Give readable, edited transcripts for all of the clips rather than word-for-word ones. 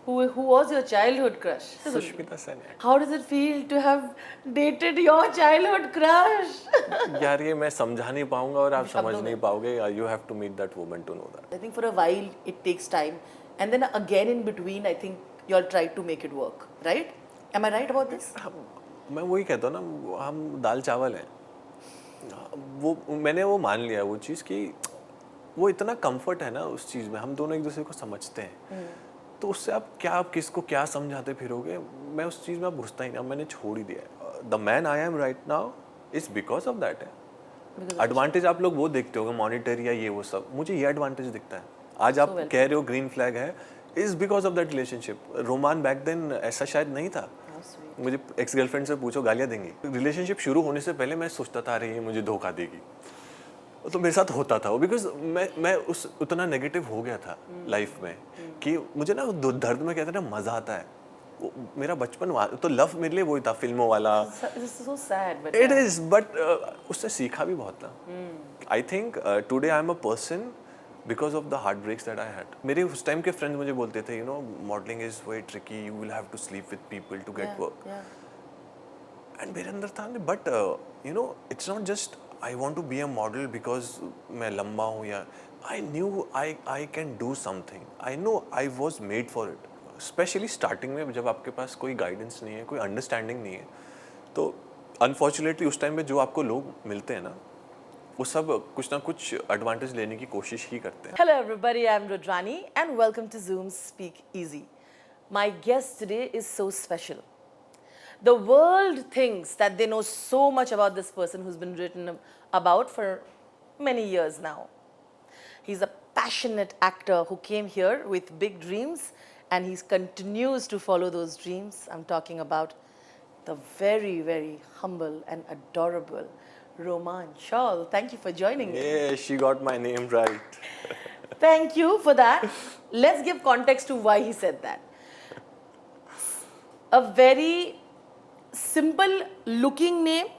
who was your childhood crush? Sushmita Sen है। How does it feel to have dated your childhood crush? यार ये मैं समझा नहीं पाऊंगा और आप समझ शब्दों नहीं में। पाओगे। You have to meet that woman to know that. I think for a while it takes time, and then again in between, I think you all try to make it work, right? Am I right about this? मैं वही कहता हूँ ना, हम दाल चावल हैं। वो मैंने वो मान लिया वो चीज़ कि वो इतना कंफर्ट है ना उस चीज़ में, हम दोनों एक दूसरे को समझते हैं। तो उससे आप किसको क्या समझाते फिरोगे, मैं उस चीज़ में अब घुसता ही नहीं, अब मैंने छोड़ ही दिया है। The man I am right now is because of that है। एडवांटेज आप लोग वो देखते होगे मॉनिटरी या ये वो सब, मुझे ये एडवांटेज दिखता है। आज आप कह रहे हो ग्रीन फ्लैग है, is because of that relationship. Roman back then ऐसा शायद नहीं था। मुझे एक्स गर्लफ्रेंड से पूछो गालियाँ देंगी। रिलेशनशिप शुरू होने से पहले मैं सोचता था अरे ये मुझे धोखा देगी, तो मेरे साथ होता था वो, बिकॉज मैं उस उतना नेगेटिव हो गया था लाइफ में कि मुझे ना दर्द में कहते हैं ना मजा आता है। वो मेरा बचपन तो लव मेरे लिए वही था, फिल्मों वाला। So sad, but it is but उससे सीखा भी बहुत था। I think today I am a person because of the heart breaks that I had. मेरे उस टाइम के फ्रेंड्स मुझे बोलते थे, you know modelling is very tricky, you will have to sleep with people to get work. And मेरे अंदर था but you know it's not just I want to be a model because मैं लंबा हूँ, या I knew I can do something, I know I was made for it. Specially starting में जब आपके पास कोई गाइडेंस नहीं है, कोई अंडरस्टैंडिंग नहीं है, तो अनफॉर्चुनेटली उस टाइम में जो आपको लोग मिलते हैं ना, वो सब कुछ ना कुछ एडवांटेज लेने की कोशिश ही करते हैं। Hello everybody, I'm Rudrani and welcome to Zoom Speak Easy. My guest today is so special. The world thinks that they know so much about this person who's been written about for many years now. He's a passionate actor who came here with big dreams and he continues to follow those dreams. I'm talking about the very, very humble and adorable Roman Shaul. Thank you for joining me. Yeah, she got my name right. Thank you for that. Let's give context to why he said that. A very simple looking name,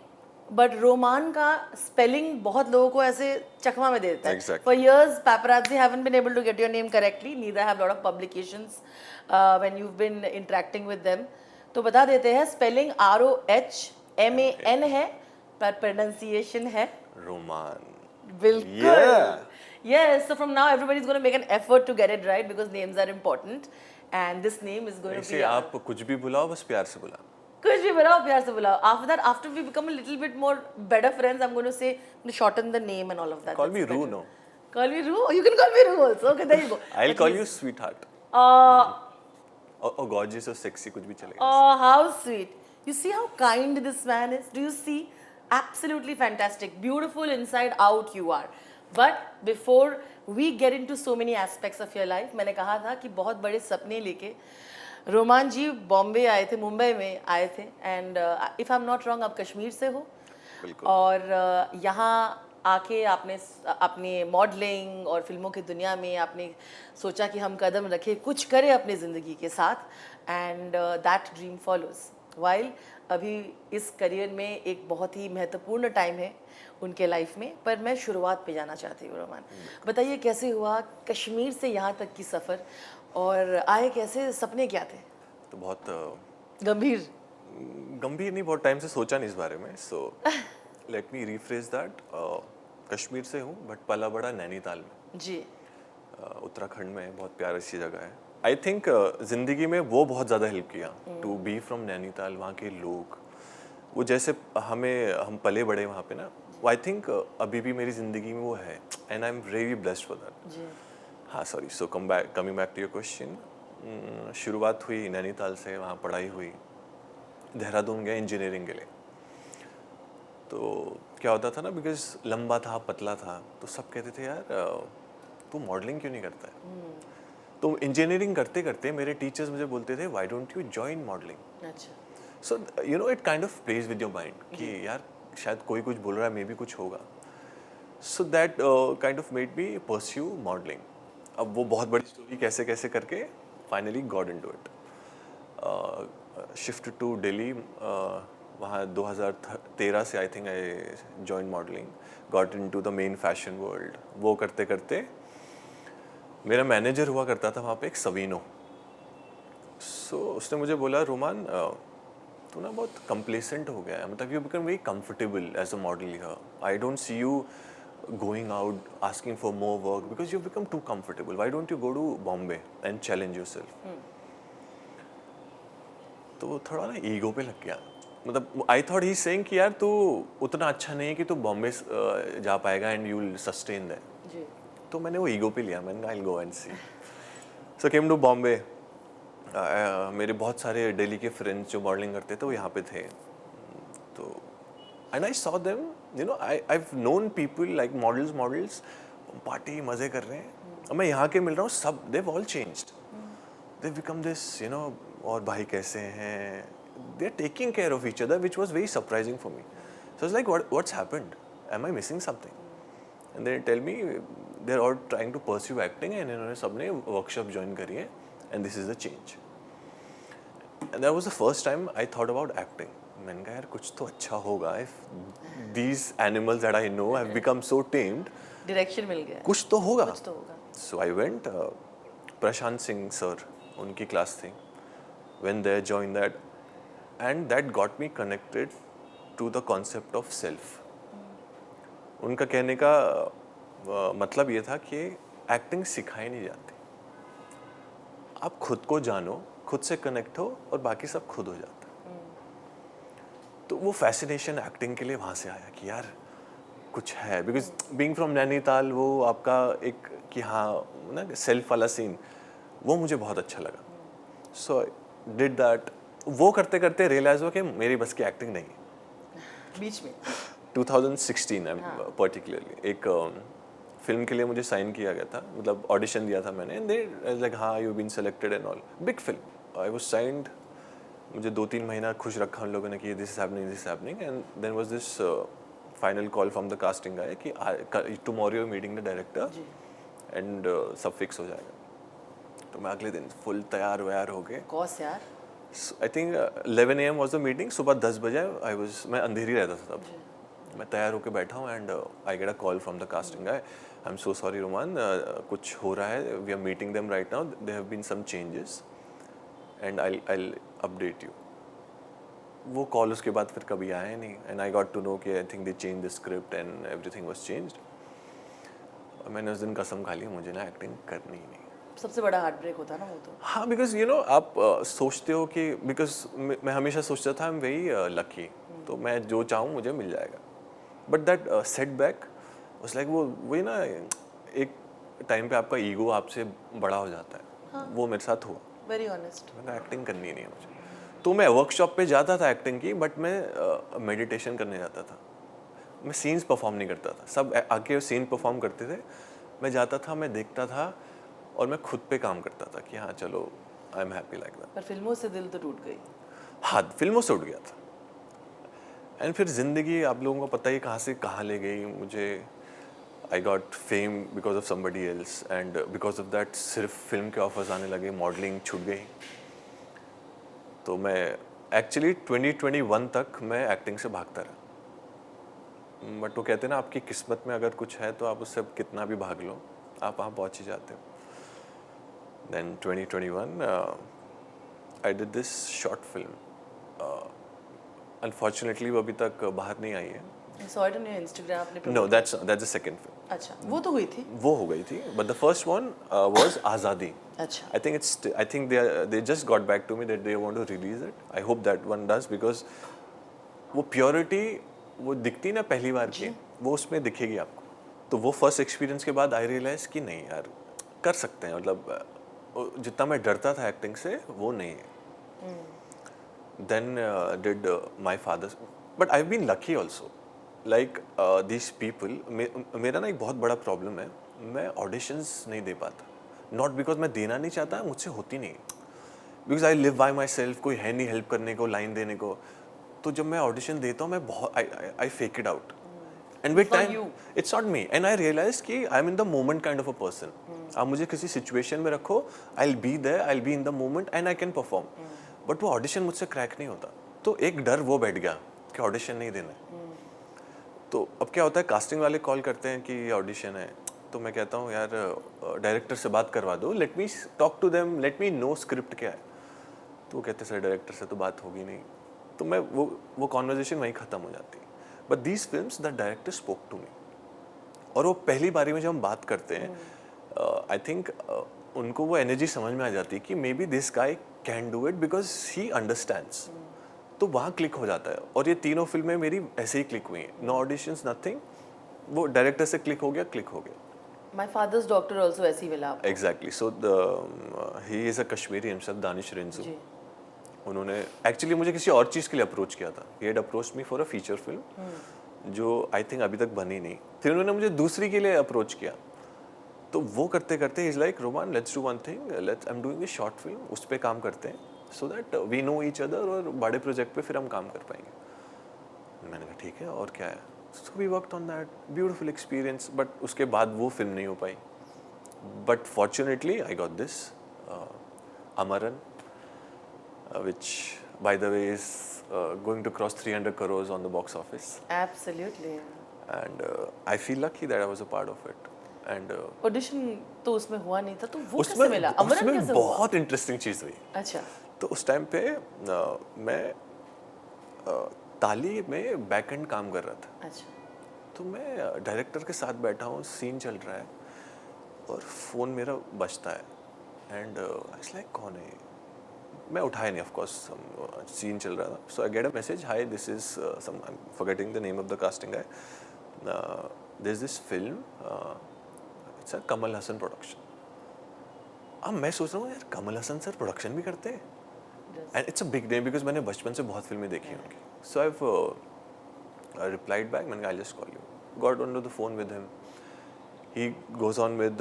but Roman का spelling बहुत लोगों को ऐसे चकमा में दे देता है. Exactly. For years, paparazzi haven't been able to get your name correctly. Neither have a lot of publications when you've been interacting with them. तो बता देते हैं, spelling ROHMAN है, पर pronunciation है Roman. बिल्कुल. Yeah. Yes, so from now everybody's going to make an effort to get it right because names are important and this name is going to ऐसे be आप कुछ भी बुलाओ, बस प्यार से बुलाओ। कुछ भी बुलाओ, प्यार से बुलाओ. After that, after we become a little bit more better friends, I'm going to say, I'm going to shorten the name and all of that. Call That's me better. Ru, no? Call me Ru? You can call me Ru also. Okay, there you go. I'll But call he's- you sweetheart. Uh, Or gorgeous or sexy, कुछ भी चलेगा। Oh, how sweet. You see how kind this man is? Do you see? Absolutely fantastic. Beautiful inside out you are. But before we get into so many aspects of your life, मैंने कहा था कि बहुत बड़े सपने लेके Roman जी बॉम्बे आए थे, मुंबई में आए थे. And if I am not wrong, आप कश्मीर से हो. बिल्कुल। और यहाँ आके आपने अपने मॉडलिंग और फिल्मों की दुनिया में आपने सोचा कि हम कदम रखें, कुछ करें अपनी ज़िंदगी के साथ. And that dream follows while अभी इस करियर में एक बहुत ही महत्वपूर्ण टाइम है उनके लाइफ में. पर मैं शुरुआत पे जाना चाहती हूँ. रोमान, बताइए कैसे हुआ कश्मीर से यहाँ तक की सफ़र, और आए कैसे, सपने क्या थे? तो बहुत गंभीर. गंभीर नहीं, बहुत टाइम से सोचा नहीं इस बारे में. So let me rephrase that. Kashmir से हूँ बट पला बड़ा नैनीताल में. जी. उत्तराखंड में बहुत प्यारी सी जगह है. आई थिंक ज़िंदगी में वो बहुत ज़्यादा हेल्प किया टू बी फ्रॉम नैनीताल. वहाँ के लोग वो जैसे हम पले बड़े वहाँ पे ना, वो आई थिंक अभी भी मेरी ज़िंदगी में वो है. And I am really blessed for that. जी. हाँ sorry. So coming back to your question. शुरुआत हुई नैनीताल से, वहाँ पढ़ाई हुई. देहरादून गया इंजीनियरिंग के लिए. तो क्या होता था ना, बिकॉज लंबा था, पतला था, तो सब कहते थे यार तू मॉडलिंग क्यों नहीं करता है. तो इंजीनियरिंग करते करते मेरे टीचर्स मुझे बोलते थे why don't you join modelling. अच्छा. So you know it kind of plays with your mind कि यार शायद कोई कुछ बोल रहा है, मे बी कुछ होगा. So that kind of made me pursue modelling. अब वो बहुत बड़ी स्टोरी कैसे कैसे करके finally got into it. Shift to Delhi. वहाँ 2013 से I think I join modelling. Got into the main fashion world. वो करते करते मेरा मैनेजर हुआ करता था वहाँ पे एक सवीनो. सो उसने मुझे बोला रोमान तू ना बहुत कंप्लेसेंट हो गया है, मतलब you become very comfortable as a model here, I don't see you going out asking for more work because you've become too comfortable. Why don't you go to Bombay and challenge yourself? तो वो थोड़ा ना ego पे लग गया, मतलब I thought he saying कि यार तू उतना अच्छा नहीं है कि तू बॉम्बे जा पाएगा and you will sustain that. जी. तो मैंने वो ईगो पे लिया, मैंने I will go and see. So came to Bombay. मेरे बहुत सारे दिल्ली के फ्रेंड्स जो मॉडलिंग करते थे वो यहाँ पे थे. तो and I saw them, you know, I've known people like models party मजे कर रहे हैं, अब मैं यहाँ के मिल रहा हूँ, सब they've all changed, they've become this, you know, और भाई कैसे हैं, they're taking care of each other, which was very surprising for me. So I was like, what's happened, am I missing something? And they tell me they're all trying to pursue acting and इन्होंने सबने workshop join करी है and this is the change. And that was the first time I thought about acting. मैंने कहा यार कुछ तो अच्छा होगा, if these animals that I know have become so tamed, direction मिल गया, कुछ तो होगा. So I went, Prashant Singh sir उनकी क्लास थी, went there, joined that, and that got me connected to the concept of self. उनका कहने का मतलब ये था कि एक्टिंग सिखाई नहीं जाती, आप खुद को जानो, खुद से कनेक्ट हो और बाकी सब खुद हो जाता है. तो वो फैसिनेशन एक्टिंग के लिए वहाँ से आया कि यार कुछ है, बिकॉज बीइंग फ्रॉम नैनीताल वो आपका एक कि हाँ ना सेल्फ वाला सीन वो मुझे बहुत अच्छा लगा. So did that. वो करते करते रियलाइज हुआ कि मेरी बस की एक्टिंग नहीं है. बीच में 2016 पर्टिकुलरली एक फिल्म के लिए मुझे साइन किया गया था, मतलब ऑडिशन दिया था मैंने, एंड दे लाइक हाँ you been selected and all, big film. I was signed, मुझे 2-3 महीना खुश रखा उन लोगों ने कि this is happening and then was this final call from the casting guy कि tomorrow you meeting the director and सब फिक्स हो जाएगा. तो मैं अगले दिन फुल तैयार व्यार हो गए. कौस यार, I think 11 AM was the meeting. सुबह 10 बजे मैं अंधेरी रहता था तब, मैं तैयार होकर बैठा हूँ and I get a call from the casting guy, I am so sorry Roman, कुछ हो रहा है, we are meeting them right now, there have been some changes and I update you. वो कॉल उसके बाद फिर कभी आया नहीं and I got to know कि I think they change the script and everything was changed. और मैंने उस दिन कसम खा ली मुझे ना एक्टिंग करनी ही नहीं. सबसे बड़ा हार्ट ब्रेक होता है ना वो तो. हाँ, बिकॉज यू नो आप सोचते हो कि बिकॉज मैं हमेशा सोचता था आई एम वेरी लकी, तो मैं जो चाहूँ मुझे मिल जाएगा. But that setback was like वही ना एक टाइम पे आपका ईगो आपसे बड़ा हो जाता है. हाँ. वो मेरे साथ हुआ. Very honest. मैंने एक्टिंग करनी नहीं है मुझे. तो मैं वर्कशॉप पे जाता था एक्टिंग की, बट मैं मेडिटेशन करने जाता था. मैं सीन्स परफॉर्म नहीं करता था, सब आके सीन परफॉर्म करते थे, मैं जाता था, मैं देखता था और मैं खुद पे काम करता था कि हाँ चलो I am happy like that. पर फिल्मों से दिल तो टूट गई. हाँ, फिल्मों से उठ गया था. एंड फिर जिंदगी आप लोगों को पता ही कहाँ से कहाँ ले गई मुझे. I got fame because of somebody else and because of that सिर्फ फिल्म के ऑफर्स आने लगे, मॉडलिंग छूट गई. तो मैं एक्चुअली 2021 तक मैं एक्टिंग से भागता रहा. बट वो कहते हैं ना आपकी किस्मत में अगर कुछ है तो आप उससे कितना भी भाग लो आप वहाँ पहुँच ही जाते हो. Then 2021 I did this short film. Unfortunately वो अभी तक बाहर नहीं आई है. I saw it on your Instagram. आपने No, that's the second film. अच्छा, वो तो हुई थी. वो हो गई थी, but the first one was आज़ादी. अच्छा. I think they just got back to me that they want to release it. I hope that one does because वो purity वो दिखती ना पहली बार की, वो उसमें दिखेगी आपको. तो वो फर्स्ट एक्सपीरियंस के बाद आई रियलाइज कि नहीं यार कर सकते हैं, मतलब जितना मैं डरता था एक्टिंग से वो नहीं है. Then did my father, but I've been lucky also. Like these people, मेरा ना एक बहुत बड़ा प्रॉब्लम है, मैं ऑडिशंस नहीं दे पाता. नॉट बिकॉज मैं देना नहीं चाहता, मुझसे होती नहीं, because I live by my self, कोई है नहीं हेल्प करने को, लाइन देने को. तो जब मैं ऑडिशन देता हूँ मैं बहुत I fake it out and with time it's not me and I realise कि I am in the moment kind of a person. आप मुझे किसी सिचुएशन में रखो, I will be there, I will be in the moment and I can perform. But वो audition मुझसे crack नहीं होता. तो एक डर वो बैठ गया कि ऑडिशन नहीं देना है. तो अब क्या होता है, कास्टिंग वाले कॉल करते हैं कि ऑडिशन है, तो मैं कहता हूँ यार डायरेक्टर से बात करवा दो, let me talk to them, let me know script क्या है. तो वो कहते सर डायरेक्टर से तो बात होगी नहीं, तो मैं वो कॉन्वर्जेशन वहीं ख़त्म हो जाती। But these films the director spoke to me, और वो पहली बारी में जब हम बात करते हैं आई थिंक उनको वो एनर्जी समझ में आ जाती है कि may be this guy can do it because he understands, तो वहाँ क्लिक हो जाता है। और ये तीनों फिल्में मेरी ऐसे ही क्लिक हुई हैं, नो ऑडिशंस नथिंग, वो डायरेक्टर से क्लिक हो गया। My father's doctor also ऐसी ही मिला आपको। Exactly, so he is a Kashmiri himself, Danish Rinzu. जी। उन्होंने एक्चुअली मुझे किसी और चीज़ के लिए अप्रोच किया था, he had approached me for a feature film जो आई थिंक अभी तक बनी नहीं, फिर उन्होंने मुझे दूसरी के लिए अप्रोच किया, तो वो करते करते is like Romaan let's do one thing, let's I am doing a short film, उस पर काम करते हैं so that we know each other, और बड़े प्रोजेक्ट पे फिर हम काम कर पाएंगे। मैंने कहा ठीक है, और क्या है, so we worked on that, beautiful experience, but उसके बाद वो फिल्म नहीं हो पाई। But fortunately I got this Amaran, which by the way is going to cross 300 crores on the box office, Absolutely. and I feel lucky that I was a part of it, and audition तो उसमें हुआ नहीं था, तो वो कैसे उसमें मिला? अमरन उसमें कैसे हुआ? बहुत इंटरेस्टिंग चीज़ हुई। अच्छा। तो उस टाइम पे मैं ताली में बैक एंड काम कर रहा था, अच्छा। तो मैं डायरेक्टर के साथ बैठा हूँ, सीन चल रहा है और फ़ोन मेरा बजता है, एंड इट्स लाइक कौन है, मैं उठाया नहीं, ऑफ कोर्स सीन चल रहा था, so I get a message, hi this is some, I am forgetting the name of the casting guy, there is this film, it's a Kamal Haasan production. अब मैं सोच रहा हूँ यार कमल हसन सर प्रोडक्शन भी करते हैं, and it's a big name because मैंने बचपन से बहुत फिल्में देखी हैं उनकी, सो आई रिप्लाइड बैक, मैंने कहा I just call you, got on to the phone with him, he goes on with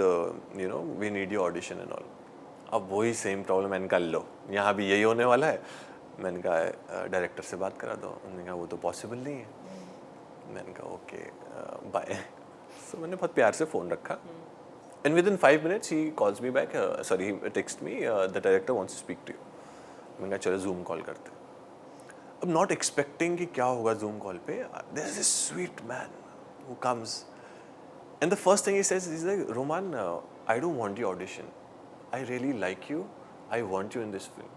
you know we need your audition and all. अब वही सेम प्रॉब्लम, मैंने कहा लो यहाँ भी यही होने वाला है, मैंने कहा डायरेक्टर से बात करा दो, उन्होंने कहा वो तो पॉसिबल नहीं है, मैंने कहा ओके बाय, सो मैंने बहुत प्यार से फ़ोन रखा, एंड विद इन 5 minutes ही calls me back, sorry he text me, the director wants to speak to you. मैंने कहा चलो जूम कॉल करते हैं। अब नॉट एक्सपेक्टिंग कि क्या होगा जूम कॉल पे, there is this sweet man who comes, and the first thing he says is like Romaan, I don't want your audition, I really like you, I want you in this film.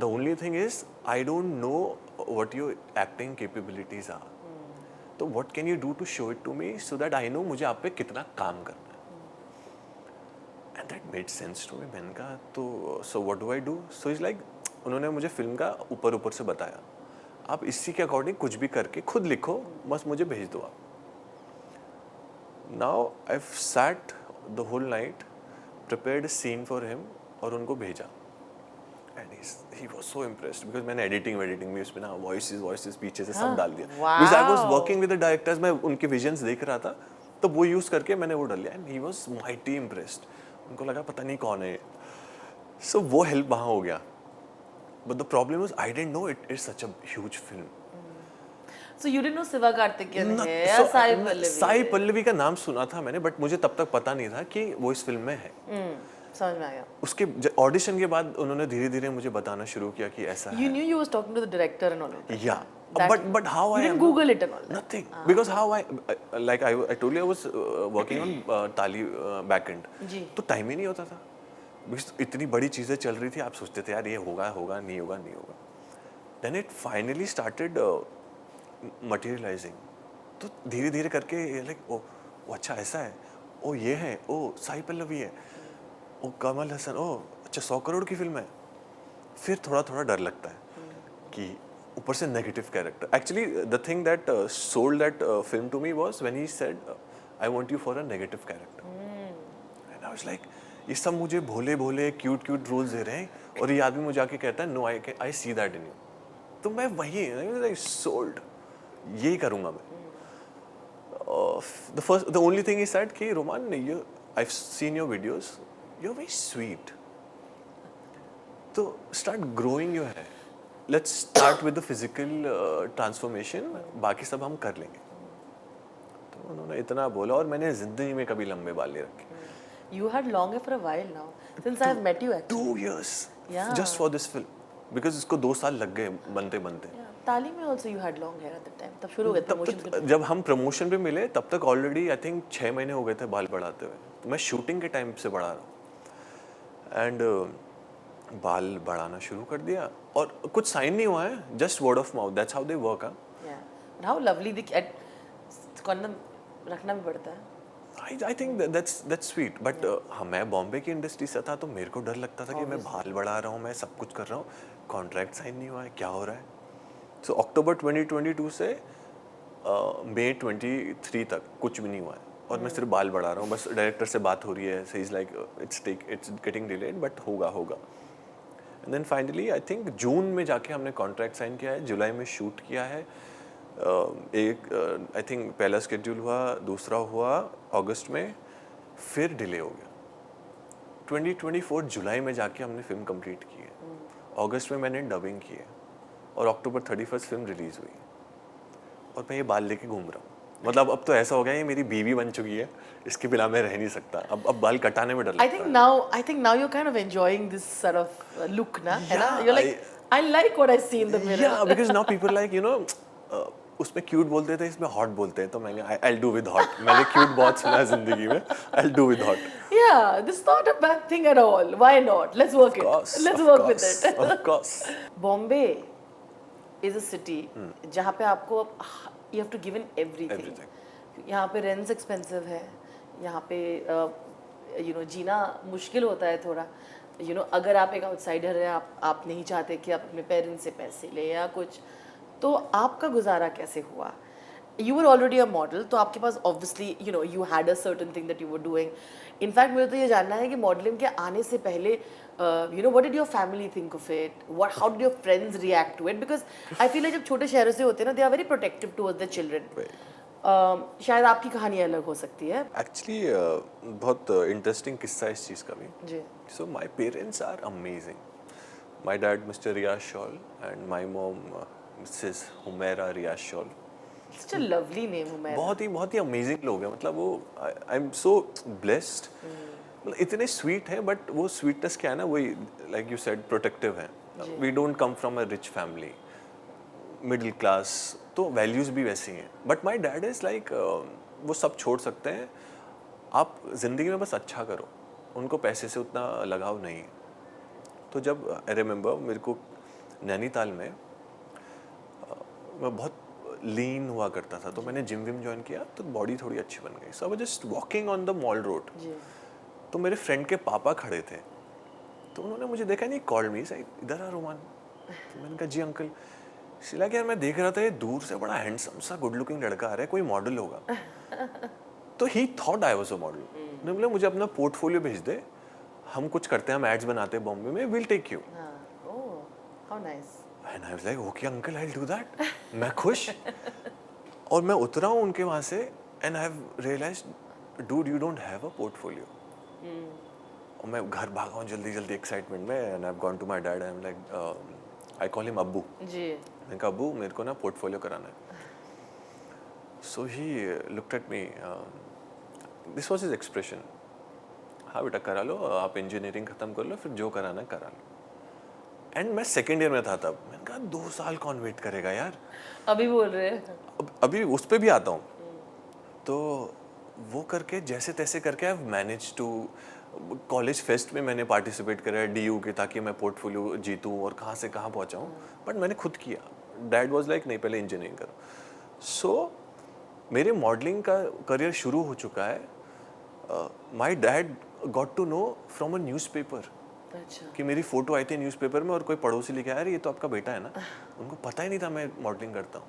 The only thing is, I don't know what your acting capabilities are. So what can you do to show it to me so that I know मुझे आप पे कितना काम करना है. And that made sense to me. मैंने कहा तो so what do I do? So he's like, उन्होंने मुझे फिल्म का ऊपर से बताया, आप इसी के अकॉर्डिंग कुछ भी करके खुद लिखो, बस मुझे भेज दो आप. Now I've sat the whole night, prepared a scene for him और उनको भेजा, and he was so impressed because मैंने editing में उसमें ना voices पीछे से सब डाल दिया, because I was working with the directors, मैं उनके visions देख रहा था, तो वो use करके मैंने वो डाल दिया, and he was mighty impressed. उनको लगा पता नहीं कौन है, so वो help वहाँ हो गया, but the problem was I didn't know it is such a huge film. So you didn't know Shiva Karthikeyan है या साई पल्लवी? साई पल्लवी का नाम सुना था मैंने, बट मुझे तब तक पता नहीं था कि वो इस फिल्म में है. समझ में आ गया. उसके ऑडिशन के बाद उन्होंने धीरे-धीरे मुझे बताना शुरू किया कि ऐसा है. You knew you was talking to the director and all of that. Yeah, but how I you didn't Google it and all that. Nothing, because how I like I told you I was working on Tali backend. जी. तो time ही नहीं होता था, because इतनी बड़ी चीजें चल रही थी, आप सोचते थे यार ये होगा नहीं होगा. Then it finally started मटीरियलाइजिंग, तो धीरे धीरे करके लाइक ओ अच्छा ऐसा है, ओ ये है, ओ साई पल्लवी है, ओ कमल हसन, ओ अच्छा 100 करोड़ की फिल्म है. फिर थोड़ा थोड़ा डर लगता है कि ऊपर से negative character. Actually the thing that sold that film to me was when he said I want you for a negative character, and I was like ये सब मुझे भोले भोले क्यूट रोल्स दे रहे हैं, और ये आदमी मुझे आके कहता है no I see that in you. तो मैं वही सोल्ड, यही करूँगा मैं. The only thing he said कि Roman I've seen your videos, you're very sweet. तो start growing your hair. Let's start with the physical transformation. बाकी सब हम कर लेंगे. तो उन्होंने इतना बोला, और मैंने जिंदगी में कभी लंबे बाल नहीं रखे. You had long hair for a while now, since I have met you actually. 2 years. Yeah. Just for this film. Because इसको 2 साल लग गए बनते. ताली में also you had long hair at that time. तब शुरू हो गए प्रमोशन के. जब हम प्रमोशन पे मिले तब तक ऑलरेडी आई थिंक 6 महीने हो गए थे बाल बढ़ाते हुए. तो मैं शूटिंग के टाइम से बढ़ा रहा हूँ. एंड बाल बढ़ाना शुरू कर दिया और कुछ साइन नहीं हुआ है, just word of mouth, that's how they work. Yeah. And how lovely the condom रखना भी पड़ता है. I think that's sweet, but मैं बॉम्बे की इंडस्ट्री से था तो मेरे को डर लगता था कि मैं बाल बढ़ा रहा हूँ, मैं सब कुछ कर रहा हूँ, कॉन्ट्रैक्ट साइन नहीं हुआ है, क्या हो रहा है। सो अक्टूबर 2022 से मई 23 तक कुछ भी नहीं हुआ है और मैं सिर्फ बाल बढ़ा रहा हूँ, बस डायरेक्टर से बात हो रही है, say is like it's getting delayed but होगा। And then finally I think June में जाके हमने कॉन्ट्रैक्ट साइन किया है, जुलाई में शूट किया है, एक आई थिंक पहला स्केड्यूल हुआ, दूसरा हुआ अगस्त में, फिर डिले हो गया। 2024 जुलाई में जाके हमने फिल्म कंप्लीट की है, अगस्त में मैंने डबिंग की है और अक्टूबर 31 फिल्म रिलीज हुई और मैं ये बाल लेके घूम रहा हूँ। मतलब अब तो ऐसा हो गया ये मेरी बीवी बन चुकी है, इसके बिना मैं रह नहीं सकता। अब बाल कटाने में डर लगता है। I think now you're kind of enjoying this sort of look, na? है ना? Yeah, You're like, I like what I see in the mirror. Yeah, because now people like, you know, उसमें क्यूट बोलते थे, इसमें hot बोलते हैं, तो मैंने I'll do with hot। मैंने क्यूट बहुत सुना है जिंदगी में, I'll do with hot। Yeah, this is not a bad thing at all. Why not? Let's work it. Let's work with it. Of course। Bombay is a city जहाँ पे आपको you have to give in everything. यहाँ पे rents expensive है, यहाँ पे you know जीना मुश्किल होता है थोड़ा। You know अगर आप एक outsider हैं, आप नहीं चाहते कि आप अपने पेरेंट्स से पैसे ले या कुछ, तो आपका गुजारा कैसे हुआ? You were already a model, तो आपके पास obviously you know you had a certain thing that you were doing. In fact मुझे तो ये जानना है कि मॉडलिंग के आने से पहले you know what did your family think of it? How did your friends react to it? Because I feel like जब छोटे शहरों से होते हैं ना, they are very protective towards their children. शायद आपकी कहानी अलग हो सकती है. Actually बहुत इंटरेस्टिंग किस्सा है इस चीज़ का भी। जी. So my parents are amazing. My dad Mr. Riyaz Shawl and my mom Mrs. Humaira Riyaz Shawl. Such a lovely name, Humaira. बहुत ही अमेजिंग लोग हैं, मतलब वो आई एम सो ब्लेस्ड। इतने स्वीट हैं, बट वो स्वीटनेस क्या है ना, वही लाइक यू सेड प्रोटेक्टिव है। We don't come from a rich family, middle class, तो वैल्यूज भी वैसी हैं। But my dad is like वो सब छोड़ सकते हैं, आप जिंदगी में बस अच्छा करो, उनको पैसे से उतना लगाव नहीं है। तो जब आई रिमेंबर मेरे को नैनीताल में मैं बहुत लीन हुआ करता था, तो मैंने जिम विम ज्वाइन किया, तो बॉडी थोड़ी अच्छी बन गई। So I was just walking on the mall road, तो मेरे फ्रेंड के पापा खड़े थे, तो उन्होंने मुझे देखा, नहीं कॉल्ड मी, इधर आ रोमान। तो मैंने कहा जी अंकल। सिला यार मैं देख रहा था ये दूर से बड़ा हैंडसम सा गुड लुकिंग लड़का आ रहा है, कोई मॉडल होगा। तो ही thought I was a model. उन्होंने बोला मुझे अपना पोर्टफोलियो भेज दे, हम कुछ करते हैं, हम एड्स बनाते हैं बॉम्बे में, will take you. How nice. And I was like okay uncle, I will do that. मैं खुश। और मैं उतरा हूँ उनके वहाँ से, and I have realised dude you don't have a portfolio. और मैं घर भागा हूँ जल्दी एक्साइटमेंट में, and I have gone to my dad, I am like I call him Abbu ji. मैंने कहा अब्बू मेरे को ना पोर्टफोलियो कराना है। So he looked at me, this was his expression, हाँ बेटा करा लो, आप इंजीनियरिंग खत्म कर लो, फिर जो कराना है करा लो। एंड मैं सेकेंड ईयर में था तब, मैंने कहा 2 साल कौन वेट करेगा यार, अभी बोल रहे हैं। अभी उस पर भी आता हूँ। तो वो करके जैसे तैसे करके I manage to, college fest में मैंने पार्टिसिपेट करा DU के, ताकि मैं पोर्टफोलियो जीतूँ और कहाँ से कहाँ पहुँचा हूँ। बट मैंने खुद किया, डैड वाज लाइक नहीं पहले इंजीनियरिंग करो। सो मेरे मॉडलिंग का करियर शुरू हो चुका है। My dad got to know from a newspaper, अच्छा, कि मेरी फोटो आई थी न्यूज़पेपर में और कोई पड़ोसी लिखा यार ये तो आपका बेटा है ना। उनको पता ही नहीं था मैं मॉडलिंग करता हूँ।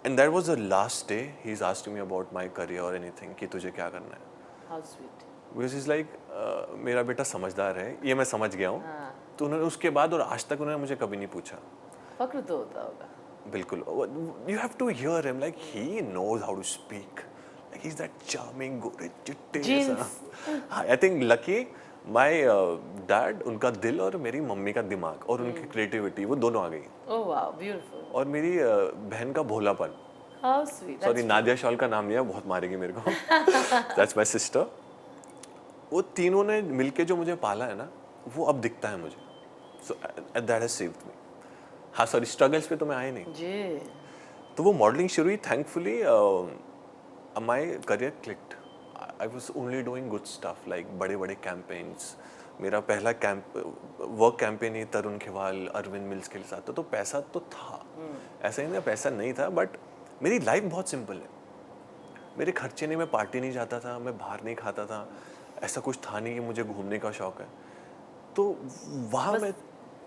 And that was the last day he is asked me about my career और एनीथिंग, कि तुझे क्या करना है। How sweet. Because is like मेरा बेटा समझदार है, ये मैं समझ गया हूँ। तो उन्होंने उसके बाद और आज तक उन्होंने मुझे कभी नहीं पूछा। फक्र तो होता होगा। बिल्कुल, you have to hear him, like he knows how to speak, like he is that charming गोरे चिट्टे। I think lucky my dad, उनका दिल और मेरी मम्मी का दिमाग और उनकी क्रिएटिविटी, वो दोनों आ गई। Oh wow, beautiful. और मेरी बहन का भोलापन। How sweet. सॉरी नादिया शॉल का नाम लिया, बहुत मारेगी मेरे को। That's my sister. वो तीनों ने मिलके जो मुझे पाला है ना, वो अब दिखता है मुझे। So that has saved me. हाँ सॉरी, स्ट्रगल्स पे तो मैं आया नहीं जी। तो वो मॉडलिंग शुरू हुई, thankfully my career clicked. I was only doing good stuff like बड़े कैंपेन्स, मेरा पहला वर्क कैंपेन ही तरुण खेवाल अरविंद मिल्स के साथ था, तो पैसा तो था, ऐसा ही नहीं पैसा नहीं था, बट मेरी लाइफ बहुत सिंपल है। मेरे खर्चे नहीं, मैं पार्टी नहीं जाता था, मैं बाहर नहीं खाता था, ऐसा कुछ था नहीं कि मुझे घूमने का शौक है। तो वहाँ मैं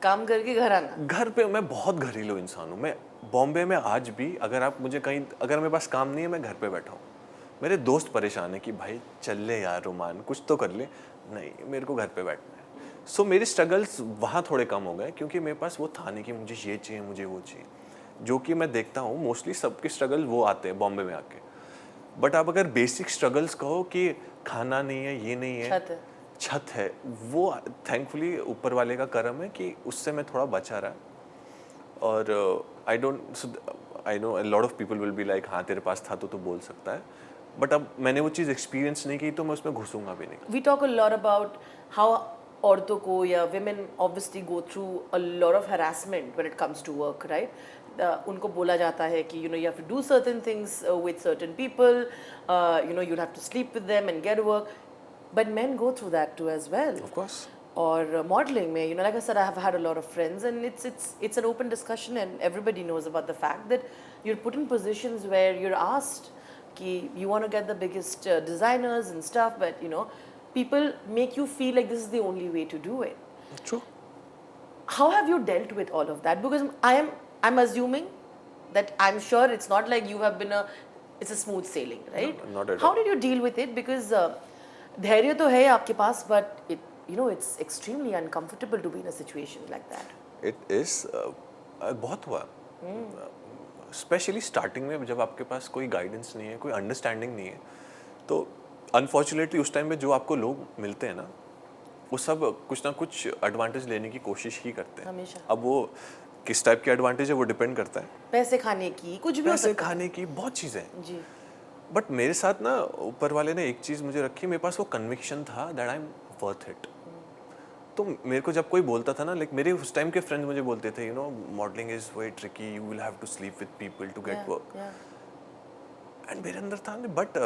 काम करके घर आना। घर पे मैं बहुत घरेलू इंसान हूँ। मैं बॉम्बे में आज भी अगर आप मुझे कहीं, अगर मेरे पास काम नहीं है, मैं घर पे बैठा हूँ। मेरे दोस्त परेशान है कि भाई चल ले यार रोमान, कुछ तो कर ले। नहीं, मेरे को घर पे बैठना है। सो मेरे स्ट्रगल्स वहाँ थोड़े कम हो गए, क्योंकि मेरे पास वो था नहीं कि मुझे ये चाहिए, मुझे वो चाहिए, जो कि मैं देखता हूँ मोस्टली सबके स्ट्रगल वो आते हैं बॉम्बे में आके। बट आप अगर बेसिक स्ट्रगल्स कहो कि खाना नहीं है, ये नहीं है, छत है, वो थैंकफुली ऊपर वाले का करम है कि उससे मैं थोड़ा बचा रहा। और I know a lot of people will be like हाँ तेरे पास था तो बोल सकता है, बट अब मैंने वो चीज़ एक्सपीरियंस नहीं की तो मैं उसमें घुसूंगा भी नहीं। We talk a lot about how औरतों को या women obviously go through a lot of harassment when it comes to work, right? उनको बोला जाता है कि you have to do certain things with certain people, you'll have to sleep with them and get work, but men go through that too as well. Of course. Or modeling में, like I said, I have had a lot of friends, and it's an open discussion, and everybody knows about the fact that you're put in positions where you're asked कि you want to get the biggest designers and stuff, but people make you feel like this is the only way to do it. True. How have you dealt with all of that? Because I'm assuming that I'm sure it's not like you have been it's a smooth sailing, right? No, not at How all. did you deal with it? Because धैर्य तो है आपके पास, but it's extremely uncomfortable to be in a situation like that. It is बहुत हुआ, specially starting में जब आपके पास कोई गाइडेंस नहीं है, कोई अंडरस्टैंडिंग नहीं है, तो अनफॉर्चुनेटली उस टाइम पे जो आपको लोग मिलते हैं ना, वो सब कुछ ना कुछ एडवांटेज लेने की कोशिश ही करते हैं हमेशा। अब वो किस टाइप की एडवांटेज है वो डिपेंड करता है, पैसे खाने की, कुछ भी हो पैसे सकता है। खाने की बहुत चीज़ें हैं। जी। बट मेरे साथ ना ऊपर वाले ने एक चीज़ मुझे रखी, मेरे पास वो कन्विक्शन था that I am worth it. तो मेरे को जब कोई बोलता था ना, लाइक मेरे उस टाइम के फ्रेंड्स मुझे बोलते थे modelling is very tricky, you will have to sleep with people to get work, and मेरे अंदर था but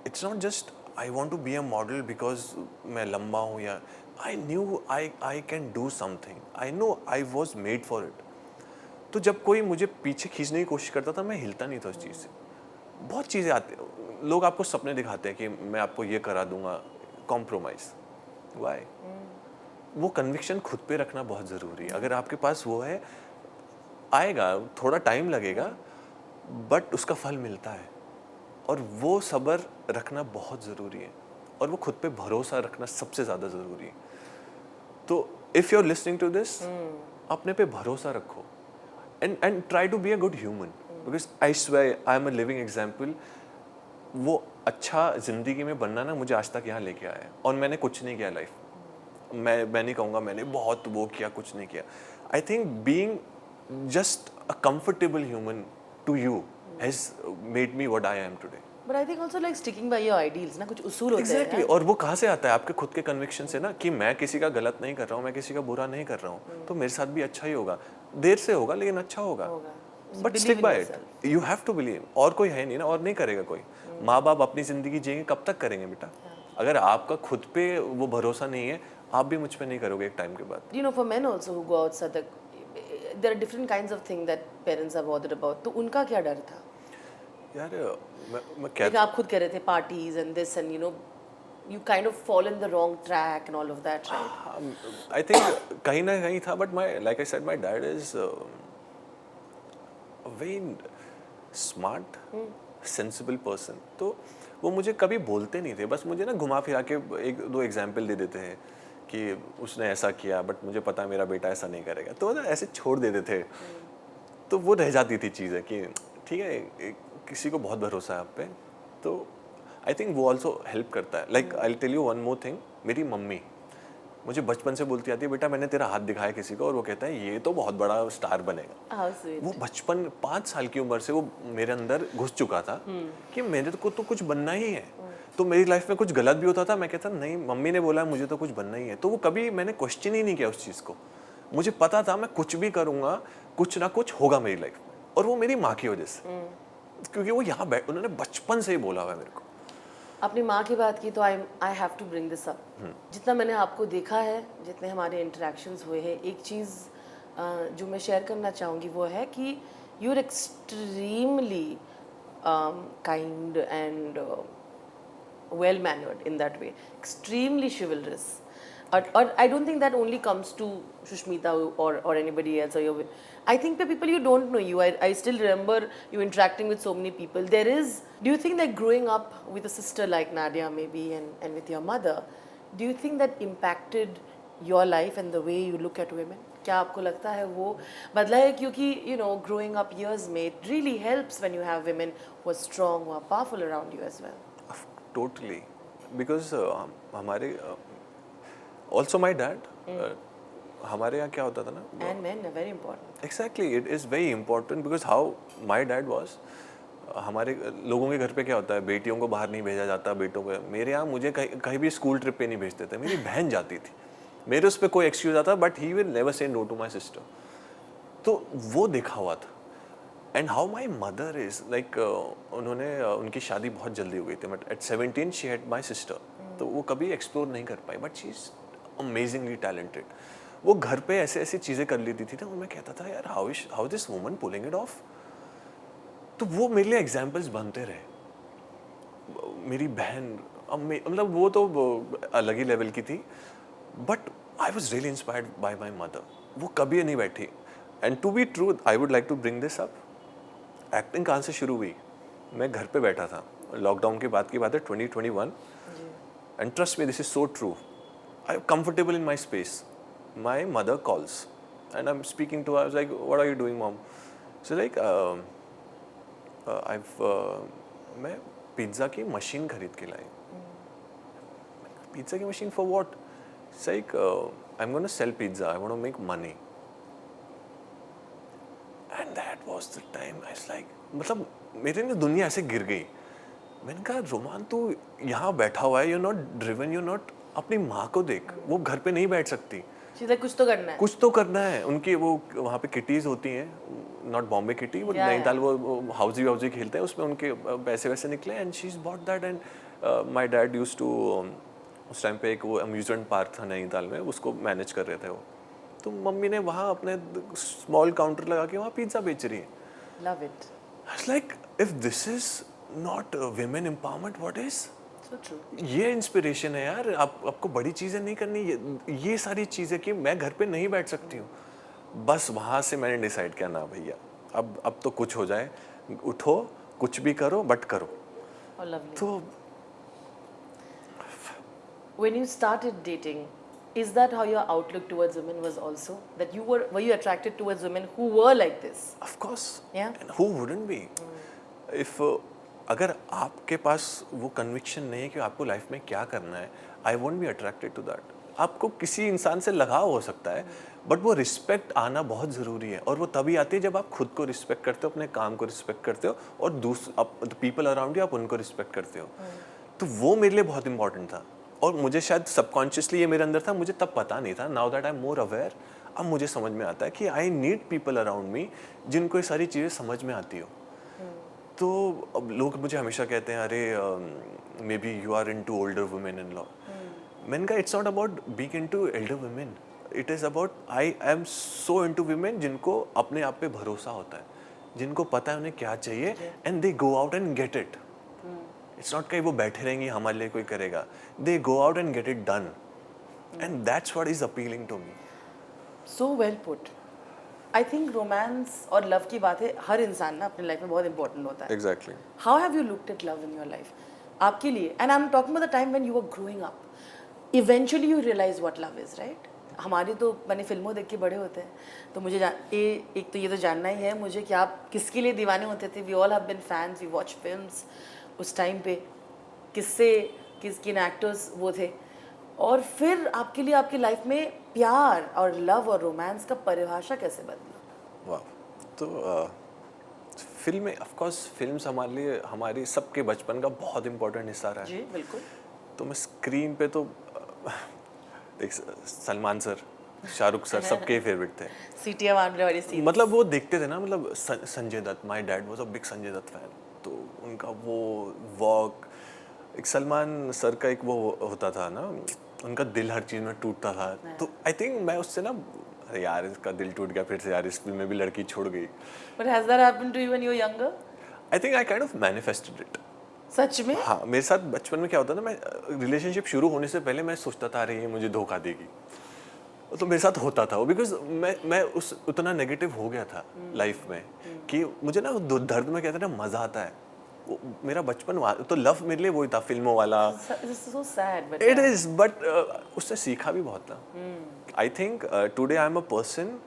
it's not just I want to be a model because मैं लंबा हूँ, या I knew I can do something, I know I was made for it. तो जब कोई मुझे पीछे खींचने की कोशिश करता था, मैं हिलता नहीं था उस चीज़ से। बहुत चीज़ें आती, लोग आपको सपने दिखाते हैं कि मैं आपको ये करा दूंगा, कॉम्प्रोमाइज, वाई? वो कन्विक्शन खुद पे रखना बहुत ज़रूरी है। अगर आपके पास वो है, आएगा, थोड़ा टाइम लगेगा, बट उसका फल मिलता है, और वो सब्र रखना बहुत ज़रूरी है, और वो खुद पे भरोसा रखना सबसे ज़्यादा ज़रूरी है। तो if you are listening to this, अपने पे भरोसा रखो, and try to be a good human, because I swear I am a living example. वो अच्छा ज़िंदगी में बनना ना मुझे आज तक यहाँ लेके आया है, और मैंने कुछ नहीं किया लाइफ। मैं नहीं कहूँगा मैंने बहुत वो किया, कुछ नहीं किया। I think being just a comfortable human to you has made me what I am today. But I think also like sticking by your ideals, ना कुछ उसूल होते हैं। Exactly. और वो कहाँ से आता है? आपके खुद के कन्विक्शन से ना, कि मैं किसी का गलत नहीं कर रहा हूँ, मैं किसी का बुरा नहीं कर रहा हूँ, तो मेरे साथ भी अच्छा ही होगा, देर से होगा लेकिन अच्छा होगा। But stick by it, you have to believe. और कोई है नहीं ना, और नहीं करेगा कोई। माँ बाप अपनी जिंदगी जिएंगे, कब तक करेंगे बेटा? अगर आपका खुद पे वो भरोसा नहीं है, आप भी मुझ पे नहीं करोगे एक टाइम के बाद। For men also who go outside, there are different kinds of things that parents are bothered about. तो उनका क्या डर था? यार मैं लेकिन आप खुद कह रहे थे parties and this and you kind of fall in the wrong track and all of that, right? I think कहीं ना कहीं था, but like I said, my dad is a very smart, sensible person. तो वो मुझे कभी बोलते नहीं थे, बस मुझे ना घुमा फिरा के एक दो एग्जाम्पल दे देते हैं कि उसने ऐसा किया, बट मुझे पता है मेरा बेटा ऐसा नहीं करेगा, तो ना ऐसे छोड़ देते थे। तो वो रह जाती थी चीज़ें कि ठीक है, किसी को बहुत भरोसा है आप पे, तो आई थिंक वो ऑल्सो हेल्प करता है। Like I tell you one more thing, मेरी मम्मी मुझे बचपन से बोलती आती है, बेटा मैंने तेरा हाथ दिखाया किसी को और वो कहता है ये तो बहुत बड़ा स्टार बनेगा। वो बचपन 5 साल की उम्र से वो मेरे अंदर घुस चुका था कि मेरे को तो कुछ बनना ही है। तो मेरी लाइफ में कुछ गलत भी होता था, मैं कहता नहीं मम्मी ने बोला मुझे तो कुछ बनना ही है, तो वो कभी मैंने क्वेश्चन ही नहीं किया उस चीज़ को। मुझे पता था मैं कुछ भी करूँगा कुछ ना कुछ होगा मेरी लाइफ में, और वो मेरी माँ की वजह से, क्योंकि वो यहाँ उन्होंने बचपन से ही बोला हुआ है मेरे को। अपनी माँ की बात की तो I have to bring this up. जितना मैंने आपको देखा है, जितने हमारे इंटरेक्शंस हुए हैं, एक चीज़ जो मैं शेयर करना चाहूँगी वो है कि you are extremely kind and well mannered in that way, extremely chivalrous. Or I don't think that only comes to Shushmita or anybody else. I think the people you don't know you. I still remember you interacting with so many people. Do you think that growing up with a sister like Nadia maybe and with your mother, do you think that impacted your life and the way you look at women? क्या आपको लगता है वो बदला है? क्योंकि growing up years में it really helps when you have women who are strong, who are powerful around you as well. Totally, because हमारे also my dad, हमारे यहाँ क्या होता था ना, And men are very important. exactly, it is very important because how my dad was, हमारे लोगों के घर पे क्या होता है, बेटियों को बाहर नहीं भेजा जाता, बेटों को. मेरे यहाँ मुझे कहीं भी स्कूल ट्रिप पे नहीं भेजते थे, मेरी बहन जाती थी, मेरे उस पर कोई एक्सक्यूज आता, but he will never say no to my sister. तो वो देखा हुआ था. And how my mother is like, उन्होंने उनकी शादी बहुत जल्दी हो गई थी, but at 17 she had my sister. तो वो कभी एक्सप्लोर नहीं कर पाई, but she is amazingly talented. वो घर पे ऐसे ऐसी चीज़ें कर लेती थी ना, मैं कहता था यार how this woman pulling it of. तो वो मेरे लिए एग्जाम्पल्स बनते रहे. मेरी बहन मतलब वो तो अलग ही लेवल की थी, but I was really inspired by my mother. वो कभी नहीं बैठी. And to be true, I would like to bring this up. Acting कहाँ से शुरू हुई? मैं घर पे बैठा था, लॉकडाउन के बाद की बात है, 2021. And trust me, this is so true. I am comfortable in my space. My mother calls and I am speaking to her, like what are you doing mom? So like मैं pizza की machine खरीद के लाई. Pizza की machine for what? It's like I am gonna sell pizza, I want to make money. And that was the time I was like, मतलब मेरे में दुनिया ऐसे गिर गई. मैंने कहा रोमान, तू यहाँ बैठा हुआ है, you not driven, you not. अपनी माँ को देख, वो घर पे नहीं बैठ सकती. कुछ तो करना है, कुछ तो करना है. उनकी वो वहाँ पे किटीज होती हैं, नॉट बॉम्बे किटी, वो नैनीताल वो हाउजी खेलते हैं, उसमें उनके पैसे वैसे निकले. And she is bought that. And my dad used to, उस टाइम पे एक वो अम्यूजमेंट पार्क था नैनीताल में, उसको मैनेज कर रहे थे वो. तो मम्मी ने वहाँ अपने स्मॉल काउंटर लगा के वहाँ पिज्ज़ा बेच रही है. Love it. I was like, if this is not women empowerment, what is? So true. ये इंस्पिरेशन है यार. आपको बड़ी चीज़ें नहीं करनी, ये सारी चीज़ें कि मैं घर पे नहीं बैठ सकती हूँ. बस वहाँ से मैंने डिसाइड किया, ना भैया, अब तो कुछ हो जाए, उठो, कुछ भी करो, बट करो. Oh, lovely. तो When you started dating, is that how your outlook towards women was also? That were you attracted towards women who were like this? of course, Yeah. and who wouldn't be? if अगर आपके पास वो conviction नहीं है कि आपको life में क्या करना है, I won't be attracted to that. आपको किसी इंसान से लगाव हो सकता है, बट वो रिस्पेक्ट आना बहुत ज़रूरी है. और वो तभी आती है जब आप खुद को रिस्पेक्ट करते हो, अपने काम को रिस्पेक्ट करते हो, और पीपल अराउंड यू, आप उनको रिस्पेक्ट करते हो. तो वो मेरे लिए बहुत इंपॉर्टेंट था. और मुझे शायद सबकॉन्शियसली ये मेरे अंदर था, मुझे तब पता नहीं था. Now that I am more aware, अब मुझे समझ में आता है कि I need people around me जिनको ये सारी चीज़ें समझ में आती हो. तो अब लोग मुझे हमेशा कहते हैं, अरे maybe you are into older women in law. मैंने कहा, it's not about being into elder women, it is about I am so into women जिनको अपने आप पे भरोसा होता है, जिनको पता है उन्हें क्या चाहिए, and they go out and get it. It's not कहीं वो बैठे रहेंगे हमारे लिए कोई करेगा. They go out and get it done, and that's what is appealing to me. So well put. I think romance और लव की बात है, हर इंसान ना अपनी लाइफ में बहुत इंपॉर्टेंट होता है. Exactly. How have you looked at love in your life? आपके लिए, and I'm talking about the time when you were growing up. Eventually you realize what love is, right? हमारे तो मैंने फिल्मों देख के बड़े होते हैं, तो मुझे एक तो ये तो जानना ही है मुझे कि आप किसके लिए दीवाने होते थे. We all have been fans, we watch films. उस टाइम पे किन एक्टर्स वो थे, और फिर आपके लिए आपकी लाइफ में प्यार और लव और रोमांस का परिभाषा कैसे बदला? वाह. तो फिल्में, ऑफ कोर्स फिल्म्स हमारे लिए, हमारी सबके बचपन का बहुत इंपॉर्टेंट हिस्सा रहा है. जी बिल्कुल. तो मैं स्क्रीन पे तो देख, सलमान सर, शाहरुख सर सबके फेवरेट थे. सीटियां मारने वाली सीन. मतलब वो देखते थे ना, मतलब Sanjay Dutt, my dad was a big Sanjay Dutt fan. तो उनका वो वॉक, एक सलमान सर का एक वो होता था ना, उनका दिल हर चीज़ में टूटता था, तो आई थिंक मैं उससे ना, अरे यार इसका दिल टूट गया फिर से यार, इस फिल्म में भी लड़की छोड़ गई। But has that happened to you when you were younger? I think I kind of manifested it. सच में? हाँ, मेरे साथ बचपन में क्या होता था, मैं रिलेशनशिप शुरू होने से पहले मैं सोचता था अरे ये मुझे धोखा देगी, तो मेरे साथ होता था वो, बिकॉज मैं उस उतना नेगेटिव हो गया था लाइफ में कि मुझे ना दर्द में कहते हैं ना मजा आता है, वो मेरा बचपन तो लव मेरे लिए वही था, फिल्मों वाला। This is so sad, but it yeah. Is, but उससे सीखा भी बहुत ना। I think today I am a person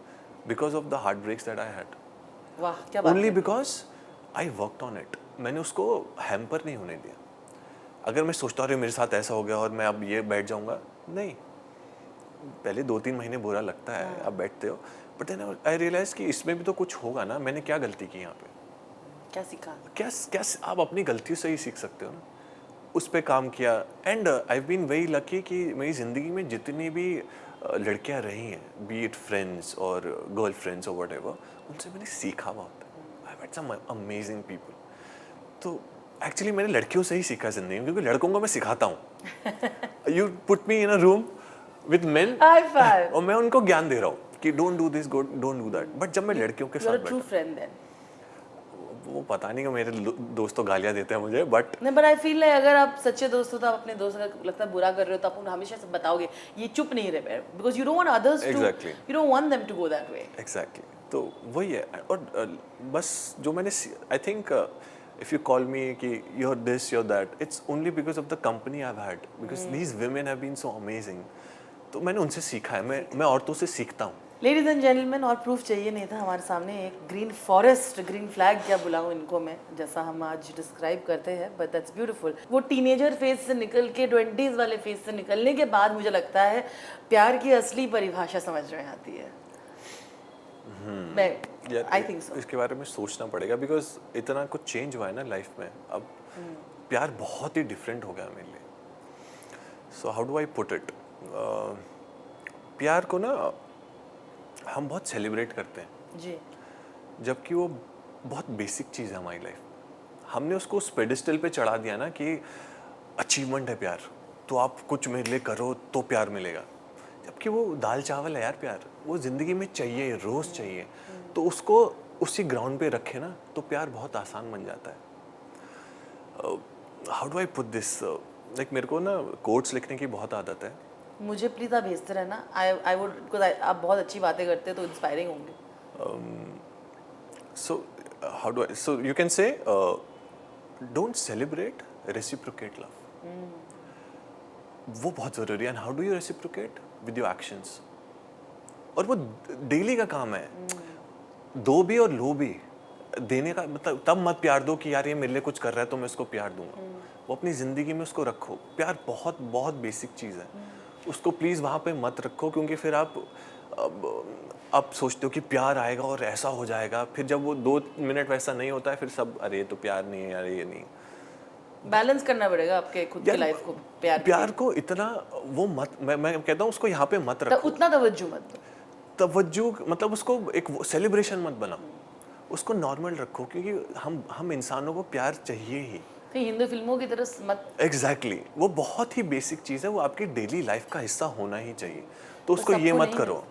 because of the heart breaks that I had, वाह क्या बात ओनली है। Because I worked on it. मैंने उसको हैम्पर नहीं होने दिया। अगर मैं सोचता हूँ मेरे साथ ऐसा हो गया और मैं अब ये बैठ जाऊंगा, नहीं, पहले 2-3 महीने बुरा लगता है, आप बैठते हो, बट देन आई रियलाइज कि इसमें भी तो कुछ होगा ना, मैंने क्या गलती की यहाँ पे, क्या सीखा? क्या क्या आप अपनी गलतियों से ही सीख सकते हो ना, उस पे काम किया। And I been very lucky कि मेरी ज़िंदगी में जितनी भी लड़कियाँ रही हैं, बी इट फ्रेंड्स और गर्ल फ्रेंड्स और वट एवर, उनसे मैंने सीखा बहुत है। I met some amazing people. तो एक्चुअली मैंने लड़कियों से ही सीखा ज़िंदगी में, क्योंकि लड़कों को मैं सिखाता हूँ। You put me in a room with main High five. और मैं उनको ज्ञान दे रहा हूँ कि don't do this, don't do that. But जब मैं लड़कियों के You're साथ a true बैठा, friend then. वो पता नहीं कि मेरे दोस्त तो गालियाँ देते हैं मुझे, बट नहीं, but I feel like अगर आप सच्चे दोस्त हो तो आप अपने दोस्त का लगता है बुरा कर रहे हो तो आप उन्हें हमेशा से बताओगे, ये चुप नहीं रहे, because you don't want others to, Exactly. you don't want them to go that way. Exactly तो वही है। और बस जो मैंने I think if you call मी कि you're this, you're that, it's only because of the company I've had, because these women have been so amazing। तो मैंने उनसे सीखा है, मैं औरतों से सीखता हूँ। लेडीज एंड जेंटलमैन, और प्रूफ चाहिए नहीं था, हमारे सामने एक ग्रीन फॉरेस्ट, ग्रीन फ्लैग क्या बुलाऊं इनको मैं, जैसा हम आज डिस्क्राइब करते हैं, बट दैट्स ब्यूटीफुल। वो टीनेजर फेज से निकल के 20s वाले फेज से निकलने के बाद मुझे लगता है प्यार की असली परिभाषा समझ में आती है। मैं आई थिंक सो। इसके बारे में सोचना पड़ेगा, बिकॉज इतना कुछ चेंज हुआ है ना लाइफ में, अब प्यार बहुत ही डिफरेंट हो गया मेरे लिए। So how do I put it, प्यार को ना हम बहुत सेलिब्रेट करते हैं जी। जबकि वो बहुत बेसिक चीज़ है हमारी लाइफ। हमने उसको उस पेडिस्टल पे चढ़ा दिया ना कि अचीवमेंट है प्यार, तो आप कुछ मेरे लिए करो तो प्यार मिलेगा, जबकि वो दाल चावल है यार प्यार, वो ज़िंदगी में चाहिए, रोज़ चाहिए। तो उसको उसी ग्राउंड पे रखे ना तो प्यार बहुत आसान बन जाता है। How do I put this, like मेरे को ना कोट्स लिखने की बहुत आदत है। मुझे प्लीज आप भेजते रहना, आई वुड, बिकॉज आप बहुत अच्छी बातें करते हैं तो इंस्पायरिंग होंगे। So how do I, so you can say don't celebrate, reciprocate love। वो बहुत ज़रूरी है। and how do you reciprocate? with your actions। और वो डेली का काम है, दो भी और लो भी। देने का मतलब तब मत प्यार दो कि यार ये मेरे लिए कुछ कर रहा है तो मैं उसको प्यार दूंगा, वो अपनी ज़िंदगी में उसको रखो। प्यार बहुत बहुत बेसिक चीज़ है, उसको प्लीज़ वहाँ पे मत रखो, क्योंकि फिर आप सोचते हो कि प्यार आएगा और ऐसा हो जाएगा, फिर जब वो 2 मिनट वैसा नहीं होता है फिर सब अरे ये तो प्यार नहीं है, अरे ये नहीं। बैलेंस करना पड़ेगा आपके खुद की लाइफ को प्यार को इतना वो मत, मैं कहता हूँ उसको यहाँ पे मत रखो, उतना तवज्जो मत दो। तवज्जो मतलब उसको एक सेलिब्रेशन मत बनाओ, उसको नॉर्मल रखो, क्योंकि हम इंसानों को प्यार चाहिए ही। तो हिंदी फिल्मों की तरह मत। एग्जैक्टली वो बहुत ही बेसिक चीज़ है, वो आपकी डेली लाइफ का हिस्सा होना ही चाहिए। तो उसको ये मत करो।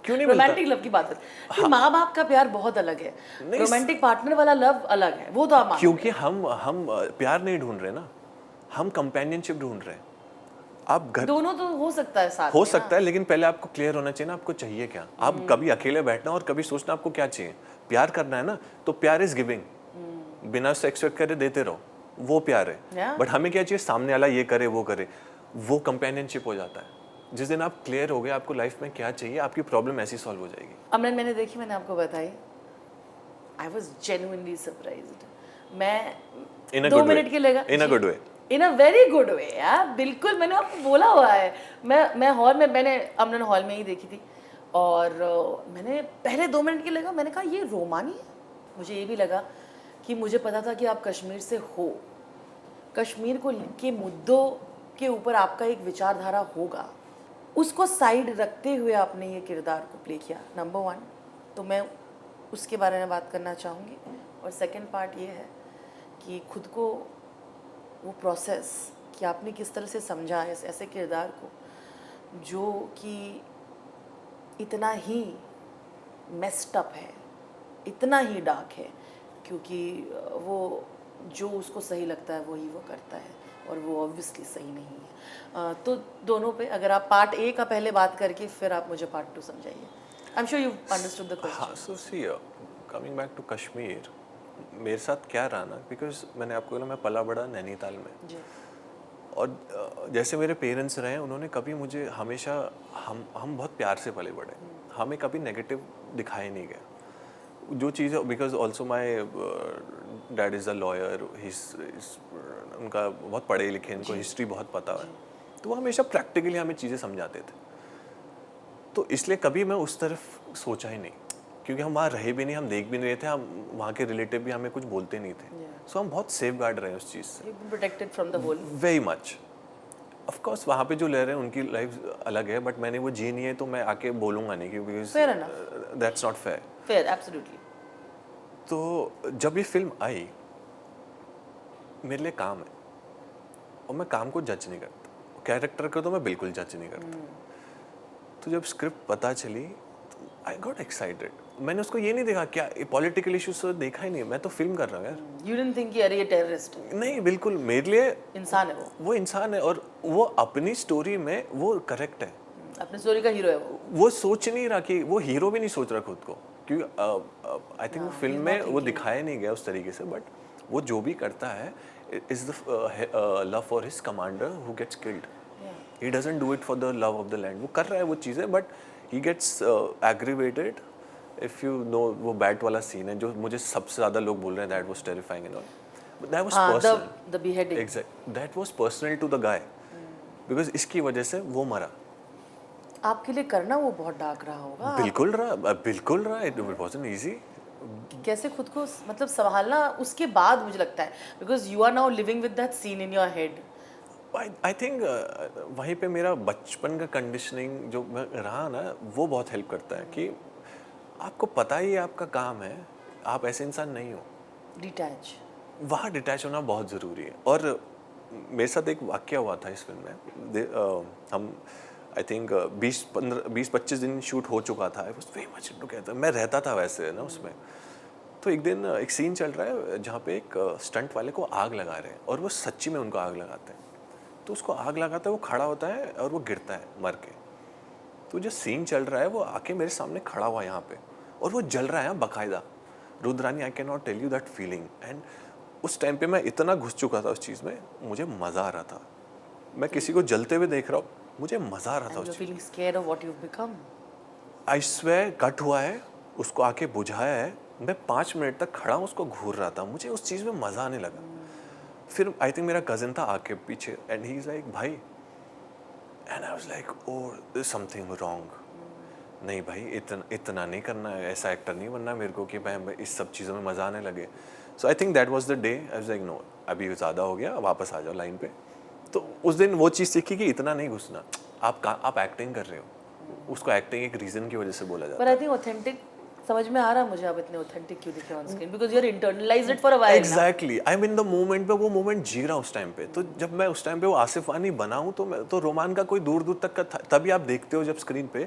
क्यों नहीं मिलता? रोमांटिक लव की बात है, हाँ। माँ बाप का प्यार बहुत अलग है, रोमांटिक पार्टनर वाला लव अलग है, वो तो आप क्योंकि हम प्यार नहीं ढूंढ रहे ना, हम कंपेनियनशिप ढूंढ रहे हैं। आप घर दोनों तो हो सकता है साथ हो में, सकता है, लेकिन पहले आपको क्लियर होना चाहिए ना आपको चाहिए क्या। आप कभी अकेले बैठना और कभी सोचना आपको क्या चाहिए। प्यार करना है ना तो प्यार इज गिविंग, बिना उससे एक्सपेक्ट करे देते रहो, वो प्यार है। बट हमें क्या चाहिए, सामने वाला ये करे वो करे, वो कंपेनियनशिप हो जाता है। जिस दिन आप क्लियर हो गए आपको लाइफ में क्या चाहिए, आपकी प्रॉब्लम ऐसी सॉल्व हो जाएगी। अमरन मैंने देखी, मैंने आपको बताई, आई वाज जेन्युइनली सरप्राइज्ड। मैं 2 मिनट के लेगा in a good way, in a very good way यार, बिल्कुल मैंने आपको बोला हुआ है। मैं हॉल में, मैंने अमरन हॉल में ही देखी थी, और मैंने पहले 2 मिनट के लगा, मैंने कहा ये रोमानी है। मुझे ये भी लगा कि मुझे पता था कि आप कश्मीर से हो, कश्मीर को के मुद्दों के ऊपर आपका एक विचारधारा होगा, उसको साइड रखते हुए आपने ये किरदार को प्ले किया, नंबर 1। तो मैं उसके बारे में बात करना चाहूँगी। और सेकंड पार्ट ये है कि खुद को वो प्रोसेस कि आपने किस तरह से समझा इस ऐसे किरदार को जो कि इतना ही मेस्ड अप है, इतना ही डार्क है, क्योंकि वो जो उसको सही लगता है वही वो करता है और वो ऑब्वियसली सही नहीं है। तो दोनों पे अगर आप पार्ट ए का पहले बात करके फिर आप मुझे पार्ट 2 समझाइए। आई am sure you understood the question. हाँ, सो सी कमिंग बैक टू कश्मीर, मेरे साथ क्या रहा ना, बिकॉज मैंने आपको बोला मैं पला बड़ा नैनीताल में, जी और जैसे मेरे पेरेंट्स रहे उन्होंने कभी मुझे हमेशा, हम बहुत प्यार से पले बड़े, हमें कभी नेगेटिव दिखाया नहीं गया जो चीज़, because also my dad is a lawyer, उनका बहुत पढ़े लिखे, इनको हिस्ट्री बहुत पता है, तो वो हमेशा प्रैक्टिकली हमें चीज़ें समझाते थे, तो इसलिए कभी मैं उस तरफ सोचा ही नहीं, क्योंकि हम वहाँ रहे भी नहीं, हम देख भी नहीं रहे थे, हम वहाँ के रिलेटिव भी हमें कुछ बोलते नहीं थे, सो हम बहुत सेफ गार्ड रहे उस चीज़ से, you been protected from the whole. Very much. Of course वहाँ पे जो ले रहे हैं उनकी लाइफ अलग है, बट मैंने वो जी नहीं है तो मैं आके बोलूँगा नहीं, क्योंकि Fair enough. That's not fair. Fair, absolutely. तो जब ये फिल्म आई, मेरे लिए काम है और मैं काम को जज नहीं करता, कैरेक्टर को तो मैं बिल्कुल जज नहीं करता। तो जब स्क्रिप्ट पता चली आई गॉट एक्साइटेड, मैंने उसको ये नहीं देखा क्या पॉलिटिकल इश्यूज तो देखा ही नहीं, मैं तो फिल्म कर रहा हूँ यार। यू डिडंट थिंक कि अरे ये टेररिस्ट है, नहीं, बिल्कुल मेरे लिए इंसान है वो इंसान है और वो अपनी स्टोरी में वो करेक्ट है, अपनी स्टोरी का हीरो है वो सोच नहीं रहा कि वो हीरो भी नहीं सोच रहा खुद को, क्योंकि आई थिंक वो फिल्म में वो दिखाया नहीं गया उस तरीके से, बट वो जो भी करता है is the love for his commander who gets killed, he doesn't do it for the love of the land, वो कर रहा है वो चीज़ें, but he gets aggravated if you know, वो बैट वाला सीन है जो मुझे सबसे ज़्यादा लोग बोल रहे हैं that was terrifying and all, that was personal, the beheading. Exact, that was personal to the guy, because इसकी वजह से वो मरा। आपके लिए करना वो बहुत डार्क रहा होगा। बिल्कुल रहा, इट वाजंट इजी। कैसे खुद को मतलब संभालना उसके बाद, मुझे लगता है because you are now living with that scene in your head. I think वहीं पे मेरा बचपन का कंडीशनिंग जो रहा ना, वो बहुत हेल्प करता है कि आपको पता ही है आपका काम है, आप ऐसे इंसान नहीं हो, डिटैच। वहाँ डिटैच होना बहुत ज़रूरी है। और मेरे साथ एक वाक़या हुआ था इस फिल्म में, हम आई थिंक 20-25 दिन शूट हो चुका था, I was very much into together, मैं रहता था वैसे ना उसमें। तो एक दिन एक सीन चल रहा है जहाँ पे एक स्टंट वाले को आग लगा रहे हैं और वो सच्ची में उनको आग लगाते हैं, तो उसको आग लगाता है, वो खड़ा होता है और वो गिरता है मर के। तो जो सीन चल रहा है वो आके मेरे सामने खड़ा हुआ यहाँ पे और वो जल रहा है बाकायदा, Rudrani, I can not tell you that feeling. And उस टाइम पे मैं इतना घुस चुका था उस चीज़ में, मुझे मज़ा आ रहा था, मैं किसी को जलते हुए देख रहा हूँ, मुझे मज़ा आ रहा था उस चीज़ में। आई स्वेयर कट हुआ है, उसको आके बुझाया है, मैं 5 मिनट तक खड़ा हूँ, उसको घूर रहा था, मुझे उस चीज़ में मज़ा आने लगा। फिर आई थिंक मेरा कज़न था आके पीछे एंड ही इज़ लाइक भाई, and I was like oh there is something wrong, नहीं भाई इतना नहीं करना है, ऐसा एक्टर नहीं बनना मेरे को कि मैं इस सब चीज़ों में मज़ा आने लगे। So I think that was the day I was like no, अभी ज़्यादा हो गया, वापस आ जाओ लाइन पे। तो उस दिन वो चीज़ सीखी कि इतना नहीं घुसना, आप एक्टिंग कर रहे हो, उसको एक्टिंग एक रीज़न की वजह से बोला जाता है। पर आई थिंक ऑथेंटिक समझ में आ रहा मुझे, आप इतने ऑथेंटिक क्यों दिखे on screen, because you are internalized it for a while. Exactly, I am in the moment पे, वो मोमेंट जी रहा उस टाइम पे। तो जब मैं उस टाइम पे वो आसिफ वानी बना हूँ, तो मैं तो रोमान का कोई दूर दूर तक का तभी आप देखते हो जब स्क्रीन पे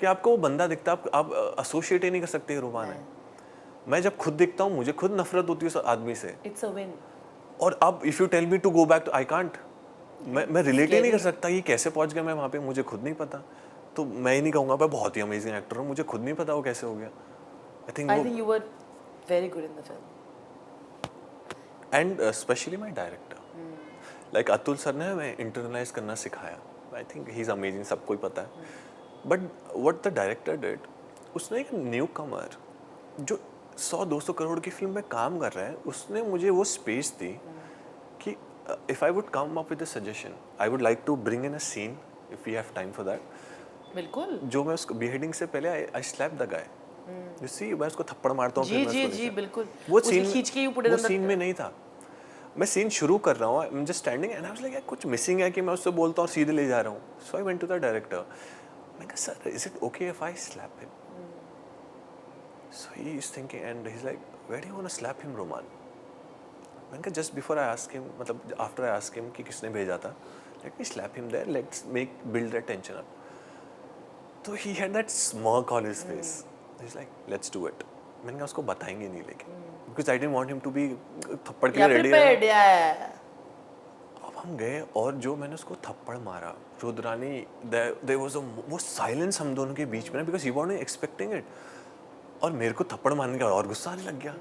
कि आपको वो बंदा दिखता है, आप एसोसिएट ही नहीं कर सकते रोमान है। मैं जब खुद दिखता हूँ मुझे खुद नफरत होती है उस आदमी से। It's a win. और अब if you tell me to go back to, I can't, मैं रिलेट ही नहीं कर सकता ये कैसे पहुंच गया मैं वहाँ पे, मुझे खुद नहीं पता। तो मैं ही नहीं कहूँगा मैं बहुत ही अमेजिंग एक्टर हूँ, मुझे खुद नहीं पता वो कैसे हो गया। I think you were very good in the film and specially my director, like Atul sir ने हमें इंटरनलाइज करना सिखाया। आई थिंक ही इज़ अमेजिंग, सबको ही पता है। But what the director did, उसने एक न्यू कमर जो 100-200 करोड़ की फिल्म में काम कर रहा है, उसने मुझे वो स्पेस दी कि if I would come up with a suggestion, I would like to bring in a scene if we have time for that. बिल्कुल जो मैं उसको बिहेडिंग से पहले I slap the guy, you see, मैं उसको थप्पड़ मारता हूँ, जी जी जी बिल्कुल, वो उसे सीन खींच के यू पुट इट वो ऑन द सीन में नहीं था। मैं सीन शुरू कर रहा हूँ, I am just standing and I was like कुछ मिसिंग है कि मैं उससे बोलता हूँ सीधे ले जा रहा हूँ। So I went to the director, मैं कहा sir is it okay if I slap him? So he is thinking and he is like where do you want to slap him Roman? मैंने कहा just before I ask him, मतलब after I ask him कि किसने भेजा था, let me slap him there, let's make build that tension up. तो he had that smirk on his face. He is like let's do it. मैंने कहा उसको बताएंगे नहीं, लेकिन because I didn't want him to be थप्पड़ के लिए रेडी है. prepared, yeah. अब हम गए और जो मैंने उसको थप्पड़ मारा, रुद्रानी, देयर वाज वो साइलेंस हम दोनों के बीच में ना, because he wasn't expecting it. और मेरे को थप्पड़ मारने का और गुस्सा आने लग गया.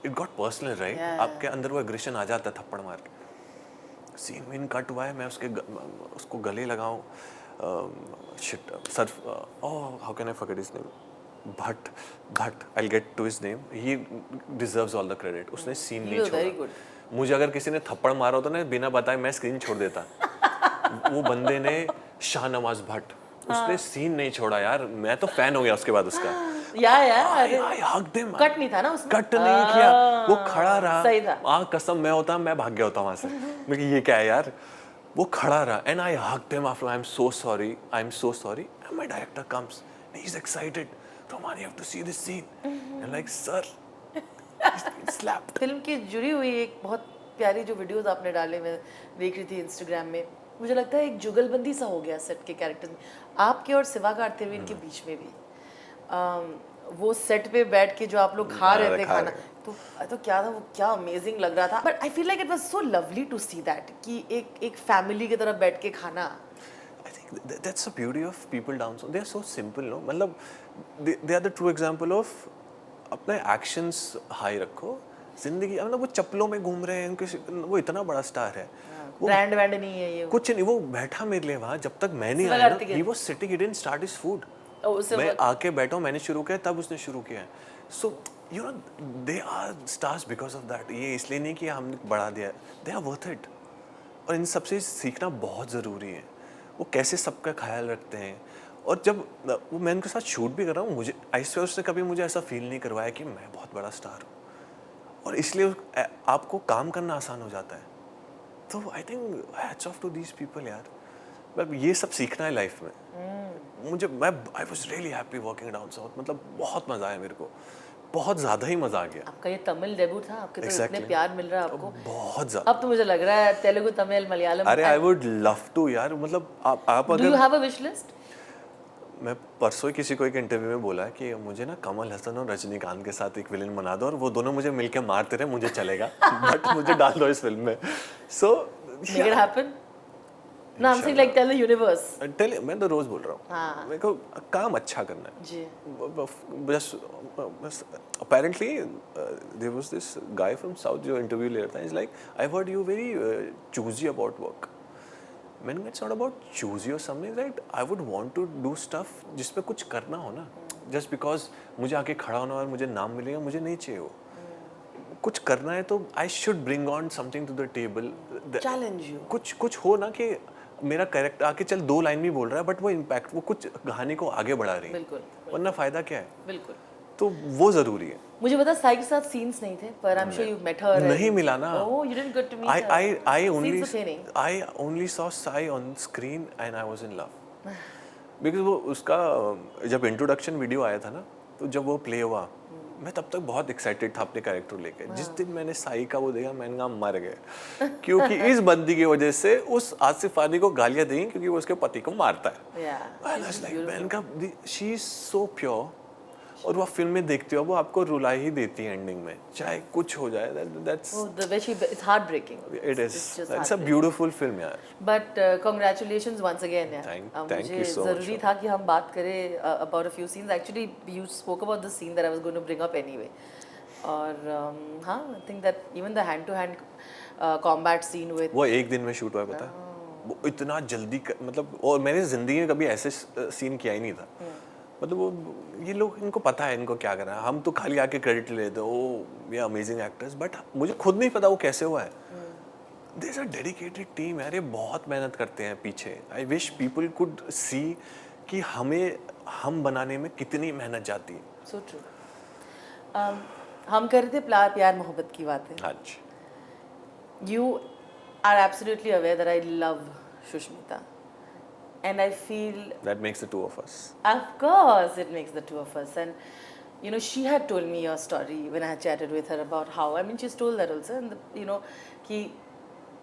It got personal, right? आपके अंदर वो एग्रेशन आ जाता है थप्पड़ मार के. सीन वीन कट हुआ है, मैं उसको गले लगाऊं. Shit sir, how can I forget his name? Bhatt. I get to his name. He deserves all the credit. उसने सीन नहीं छोड़ा. मुझे अगर किसी ने थप्पड़ मारा होता ना, बिना बताए मैं स्क्रीन छोड़ देता. वो बंदे ने, शाहनवाज भट्ट, उसने सीन नहीं छोड़ा यार. मैं तो फैन हो गया उसके बाद उसका. I hugged him. कट नहीं था ना उसमें? कट नहीं किया, वो खड़ा रहा. सही था. कसम मैं होता मैं भाग गया होता वहां से. मैं कि ये क्या है यार. वो खड़ा रहा and I hugged him after. I'm so sorry. And my director comes and he's excited. Roman, you have to see this scene. And like, sir, he's been slapped. Film की जुड़ी हुई एक बहुत प्यारी जो वीडियोस आपने डाले, मैं देख रही थी इंस्टाग्राम में. मुझे लगता है एक जुगलबंदी सा हो गया सेट के कैरेक्टर में, आपके और शिवा कार्तिकेयन के बीच में भी. वो सेट पे बैठ के जो आप लोग खा रहे थे खाना, तो क्या था वो, क्या अमेजिंग लग रहा था. But I feel like it was so lovely to see that कि एक फैमिली की तरह बैठ के खाना. I think that's the beauty of people down south. They are so simple, no? मतलब they are the true example of अपने actions high रखो. जिंदगी, मतलब वो चप्पलों में घूम रहे हैं, वो इतना बड़ा स्टार है. ब्रांड नहीं है ये. कुछ नहीं, वो बैठा मेरे लिए वहाँ जब तक मैं नहीं आया ना. He was sitting, he didn't start his food. मैं आके बैठा हूँ, मैंने शुरू किया तब उसने शुरू किया है. So you know they are stars because of that. ये इसलिए नहीं कि हमने बढ़ा दिया. They are worth it. और इन सबसे सीखना बहुत ज़रूरी है. वो कैसे सबका ख्याल रखते हैं. और जब वो मैं उनके साथ शूट भी कर रहा हूँ, मुझे ऐश्वर्या से कभी मुझे ऐसा फील नहीं करवाया कि मैं बहुत बड़ा स्टार हूँ. और इसलिए आपको काम करना आसान हो जाता है. तो I think hats off to these people यार. मतलब ये सब सीखना है लाइफ में. I was really happy working down south. मतलब बहुत मजा आया मेरे को, बहुत ज्यादा ही मजा आ गया. आपका ये तमिल डेब्यू था, आपके तो इतने प्यार मिल रहा है आपको बहुत ज्यादा. अब तो मुझे लग रहा है तेलुगु, तमिल, मलयालम. अरे आई वुड लव टू यार. मतलब आप अगर, do you have a wish list? मैं परसों ही किसी को एक इंटरव्यू में बोला कि मुझे ना कमल हसन और रजनीकांत के साथ एक विलेन बना दो और वो दोनों मुझे मिलके मारते रहे, मुझे चलेगा. बट मुझे डाल दो इस फिल्म में. So make it happen. No, I'm saying like tell the universe. मैं तो रोज बोल रहा हूँ. हाँ. मेरे को काम अच्छा करना है. जी. बस apparently there was this guy from South जो इंटरव्यू ले रहा था. He's like, I've heard you very choosy about work. मैंने कहा it's not about choosy or something, right? I would want to do stuff जिसपे कुछ करना हो ना. Just because मुझे आके खड़ा होना और मुझे नाम मिलेगा, मुझे नहीं चाहिए वो. कुछ करना है तो I should bring on something to the table. Challenge you. कुछ हो ना कि मेरा कैरेक्टर आके चल 2 लाइन भी बोल रहा है बट वो इम्पैक्ट, वो कुछ कहानी को आगे बढ़ा रही है. बिल्कुल. वरना फायदा क्या है. बिल्कुल. तो वो जरूरी है. मुझे पता साई के साथ सीन्स नहीं थे, पर I am sure you met her. नहीं मिला ना. Oh, you didn't get to meet her. I only saw Sai on screen and I was in love. Because वो उसका जब इंट्रोडक्शन वीडियो आया था ना, तो जब वो प्ले हुआ, मैं तब तक बहुत एक्साइटेड था अपने कैरेक्टर लेके. जिस दिन मैंने साई का वो देखा, मैंने कहा मर गए. क्योंकि इस बंदी की वजह से उस आसिफ अली को गालियां दी क्योंकि वो उसके पति को मारता है. मैंने कहा शी इज सो प्योर. और वो फिल्म में देखते हो वो आपको रुला ही देती है एंडिंग में, चाहे कुछ हो जाए. That's the way she, it's heartbreaking. It is. It's a beautiful film यार. But congratulations once again यार. Thank you so much. जरूरी था कि हम बात करें about a few scenes. Actually you spoke about the scene that I was going to bring up anyway. और हाँ, I think that even the hand to hand combat scene with. वो एक दिन में शूट हुआ, पता है? वो इतना जल्दी मतलब, और मैंने जिंदगी में कभी ऐसे सीन किया ही नहीं था. मतलब वो ये लोग, इनको पता है इनको क्या करना है. हम तो खाली आके क्रेडिट ले देते, ओ ये अमेजिंग एक्टर्स. बट मुझे खुद नहीं पता वो कैसे हुआ है. There is a dedicated team यार. ये बहुत मेहनत करते हैं पीछे. I wish people could see कि हम बनाने में कितनी मेहनत जाती है. So true. हम कर रहे थे प्यार मोहब्बत की बातें. आज you are absolutely aware that I love Sushmita. And I feel that makes the two of us. Of course, it makes the two of us. And you know, she had told me your story when I had chatted with her about how, I mean, she's told that also, and you know,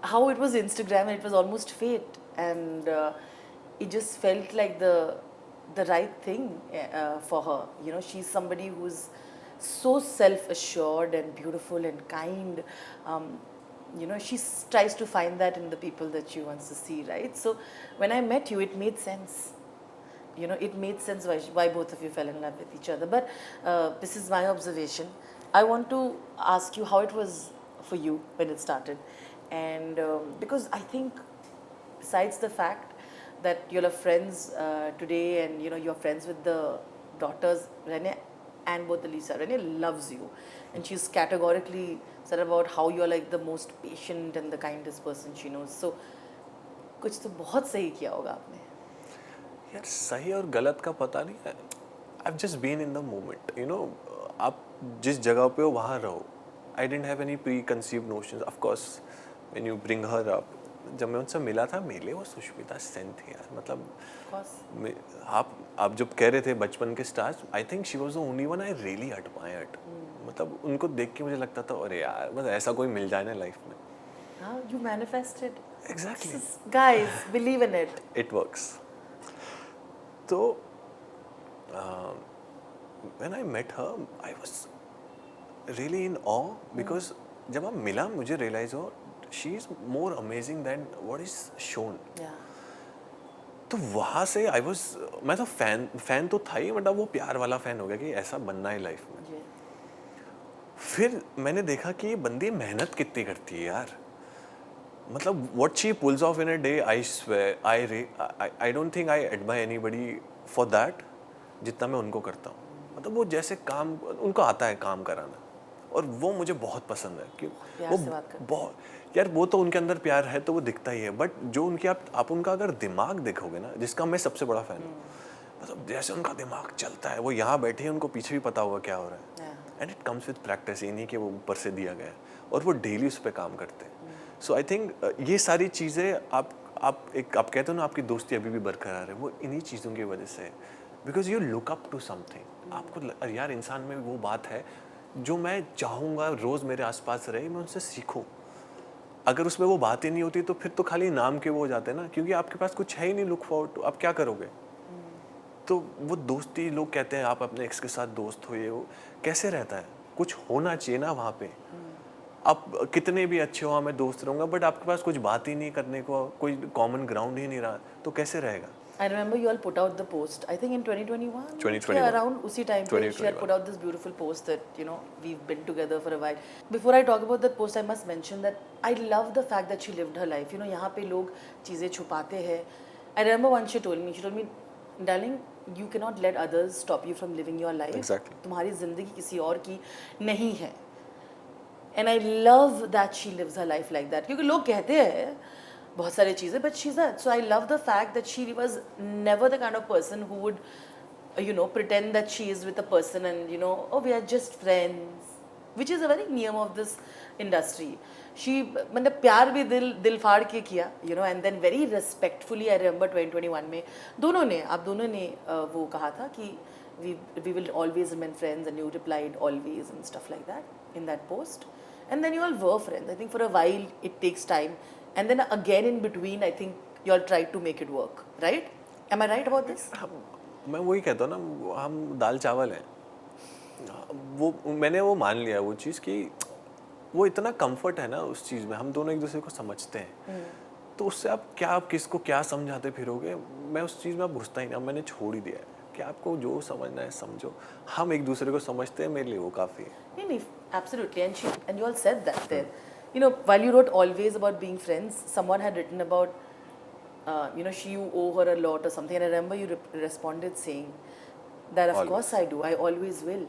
how it was Instagram and it was almost fate, and it just felt like the right thing for her. You know, she's somebody who's so self-assured and beautiful and kind. You know, she tries to find that in the people that she wants to see, right? So when I met you, it made sense. You know, it made sense why both of you fell in love with each other. But this is my observation. I want to ask you how it was for you when it started, and because I think, besides the fact that you're friends today, and you know you're friends with the daughters Rene and both Elisa. Rene loves you, and she's categorically said about how you're like the most patient and the kindest person she knows. So कुछ तो बहुत सही किया होगा आपने. यार सही और गलत का पता नहीं है. I've just been in the moment, you know. आप जिस जगह पे हो वहाँ रहो. I didn't have any preconceived notions. Of course, when you bring her up, जब मैं उनसे मिला था, मेरे वो सुष्मिता सेन थी यार. मतलब आप जब कह रहे थे बचपन के stars, I think she was the only one I really admired. मतलब उनको देख के मुझे लगता था अरे यार बस ऐसा कोई मिल जाए ना लाइफ में. You manifested. Exactly. Guys, believe in it. It works. तो when I met her, I was really in awe because जब आप मिला मुझे realize हो she is more amazing than what is shown. Yeah. तो वहाँ से मैं तो फैन तो था ही, मतलब वो प्यार वाला फैन हो गया कि ऐसा बनना है लाइफ में. फिर मैंने देखा कि ये बंदी मेहनत कितनी करती है यार. मतलब what she pulls off in a day, I swear, I don't think I admire anybody for that जितना मैं उनको करता हूँ. मतलब वो जैसे काम उनको आता है काम कराना, और वो मुझे बहुत पसंद है कि वो बहुत यार, वो तो उनके अंदर प्यार है तो वो दिखता ही है. बट जो उनकी आप उनका अगर दिमाग देखोगे ना, जिसका मैं सबसे बड़ा फैन हूँ, मतलब जैसे उनका दिमाग चलता है, वो यहाँ बैठे हैं, उनको पीछे भी पता होगा क्या हो रहा है. And it comes with practice. ये नहीं कि वो ऊपर से दिया गया है, और वो डेली उस पर काम करते हैं. सो आई थिंक ये सारी चीज़ें आप कहते हो ना आपकी दोस्ती अभी भी बरकरार है, वो इन्हीं चीज़ों की वजह से है. Because you look up to something. आपको यार इंसान में वो बात है जो मैं चाहूँगा रोज़ मेरे आसपास रहे, मैं उनसे सीखूँ. अगर उसमें वो बात ही नहीं होती तो फिर तो खाली नाम के वो हो जाते हैं ना, क्योंकि आपके पास कुछ है ही नहीं लुक फॉरवर्ड टू. आप क्या करोगे? तो वो दोस्ती, लोग कहते हैं आप अपने एक्स के साथ दोस्त हो, ये वो कैसे रहता है? कुछ होना चाहिए ना वहाँ पे. आप कितने भी अच्छे हो, मैं दोस्त रहूँगा, बट आपके पास कुछ बात ही नहीं करने को, कोई कॉमन ग्राउंड ही नहीं रहा, तो कैसे रहेगा? I remember you all put out the post, I think in 2021. 2021. Yeah, around उसी time पे she had put out this beautiful post that, you know, we've been together for a while. Before I talk about that post, I must mention that I love the fact that she lived her life. You know, यहाँ पे लोग चीज़ें छुपाते हैं. I remember once she told me, darling, you cannot let others stop you from living your life. Exactly. तुम्हारी ज़िंदगी किसी और की नहीं है. And I love that she lives her life like that. क्योंकि लोग कहते हैं बहुत सारी चीज़ें, but she's that. So I love the fact that she was never the kind of person who would, you know, pretend that she is with a person and, you know, oh, we are just friends, which is a very niyam of this industry. She, मतलब प्यार भी दिल फाड़ के किया, you know, and then very respectfully, I remember 2021 में आप दोनों ने वो कहा था कि we will always remain friends, and you replied always and stuff like that in that post. And then you all were friends. I think for a while it takes time. And then again in between, I think you all tried to make it work, right? Am I right about this? मैं वही कहता हूँ ना, हम दाल चावल हैं. वो मैंने वो मान लिया वो चीज़ कि वो इतना कंफर्ट है ना उस चीज़ में, हम दोनों एक दूसरे को समझते हैं. तो उससे आप किसको क्या समझाते फिरोगे, मैं उस चीज़ में अब घुसता ही नहीं. मैंने छोड़ ही दिया है कि आपको जो समझना है समझो. हम एक दूसरे को समझते हैं, मेरे लिए वो काफ़ी है. नहीं, absolutely. And you all said that there. You know, while you wrote always about being friends, someone had written about, you know, you owe her a lot or something. And I remember you responded saying that, of course I do. I always will.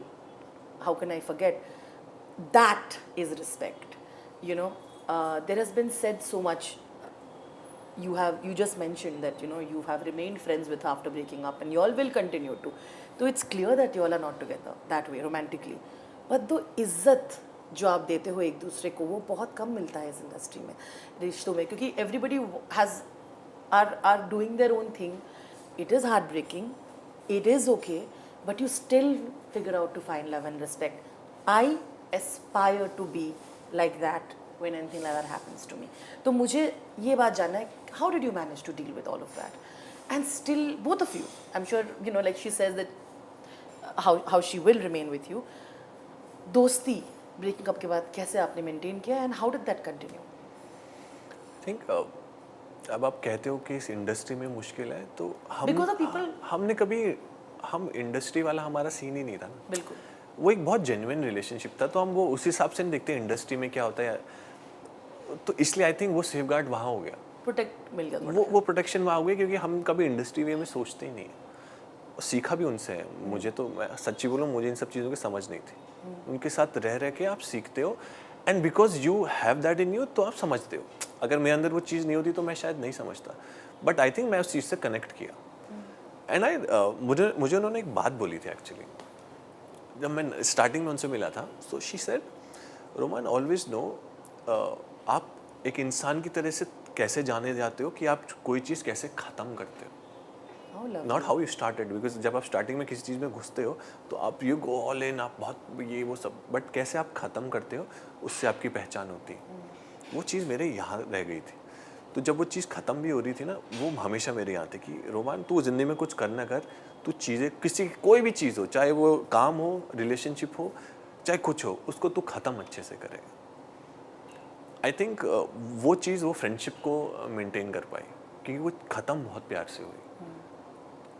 How can I forget? That is respect. You know, there has been said so much. You just mentioned that, you know, you have remained friends with her after breaking up, and you all will continue to. So it's clear that you all are not together that way romantically. But the इज्जत जो आप देते हो एक दूसरे को, वो बहुत कम मिलता है इस इंडस्ट्री में, रिश्तों में, क्योंकि everybody are doing their own thing. It is heartbreaking, it is okay, but you still figure out to find love and respect. I aspire to be like that when anything like that happens to me. तो मुझे ये बात जानना है, how did you manage to deal with all of that? And still, both of you, I'm sure, you know, like she says that how she will remain with you. दोस्ती breaking up के बाद कैसे आपने maintain किया and how did that continue? Think अब आप कहते हो कि इस इंडस्ट्री में मुश्किल है, तो Because of people- हमने कभी, हम इंडस्ट्री वाला हमारा सीन ही नहीं था ना। बिल्कुल. वो एक बहुत जेन्युइन रिलेशनशिप था, तो हम वो उस हिसाब से नहीं देखते इंडस्ट्री में क्या होता है, तो इसलिए आई थिंक वो सेफ गार्ड वहाँ हो गया, प्रोटेक्ट मिल गया. वो प्रोटेक्शन वहाँ हो गया, क्योंकि हम कभी इंडस्ट्री वे में सोचते ही नहीं है। सीखा भी उनसे है, मुझे तो, मैं सच्ची बोलूँ, मुझे इन सब चीज़ों की समझ नहीं थी। उनके साथ रह के आप सीखते हो, and because you have that in you, तो आप समझते हो। अगर मेरे अंदर वो चीज़ नहीं होती तो मैं शायद नहीं समझता, बट आई थिंक मैं उस चीज़ से कनेक्ट किया। एंड मुझे उन्होंने एक बात बोली थी एक्चुअली, जब मैं स्टार्टिंग में उनसे मिला था, so she said, Rohman always no, आप एक इंसान की तरह से कैसे जाने जाते हो कि आप कोई चीज़ कैसे ख़त्म करते हो, not how you started, because जब आप स्टार्टिंग में किसी चीज़ में घुसते हो तो आप यू गो ऑल इन, आप बहुत ये वो सब, बट कैसे आप ख़त्म करते हो उससे आपकी पहचान होती है। वो चीज़ मेरे यहाँ रह गई थी, तो जब वो चीज़ ख़त्म भी हो रही थी ना, वो हमेशा मेरे यहाँ थी कि रोमान, तू ज़िंदगी में कुछ करना कर, तू चीज़ें, किसी कोई भी चीज़ हो, चाहे वो काम हो, रिलेशनशिप हो, चाहे कुछ हो, उसको तू ख़त्म अच्छे से करेगा। आई थिंक वो चीज़, वो फ्रेंडशिप को मेंटेन कर पाई, क्योंकि वो ख़त्म बहुत प्यार से हुई,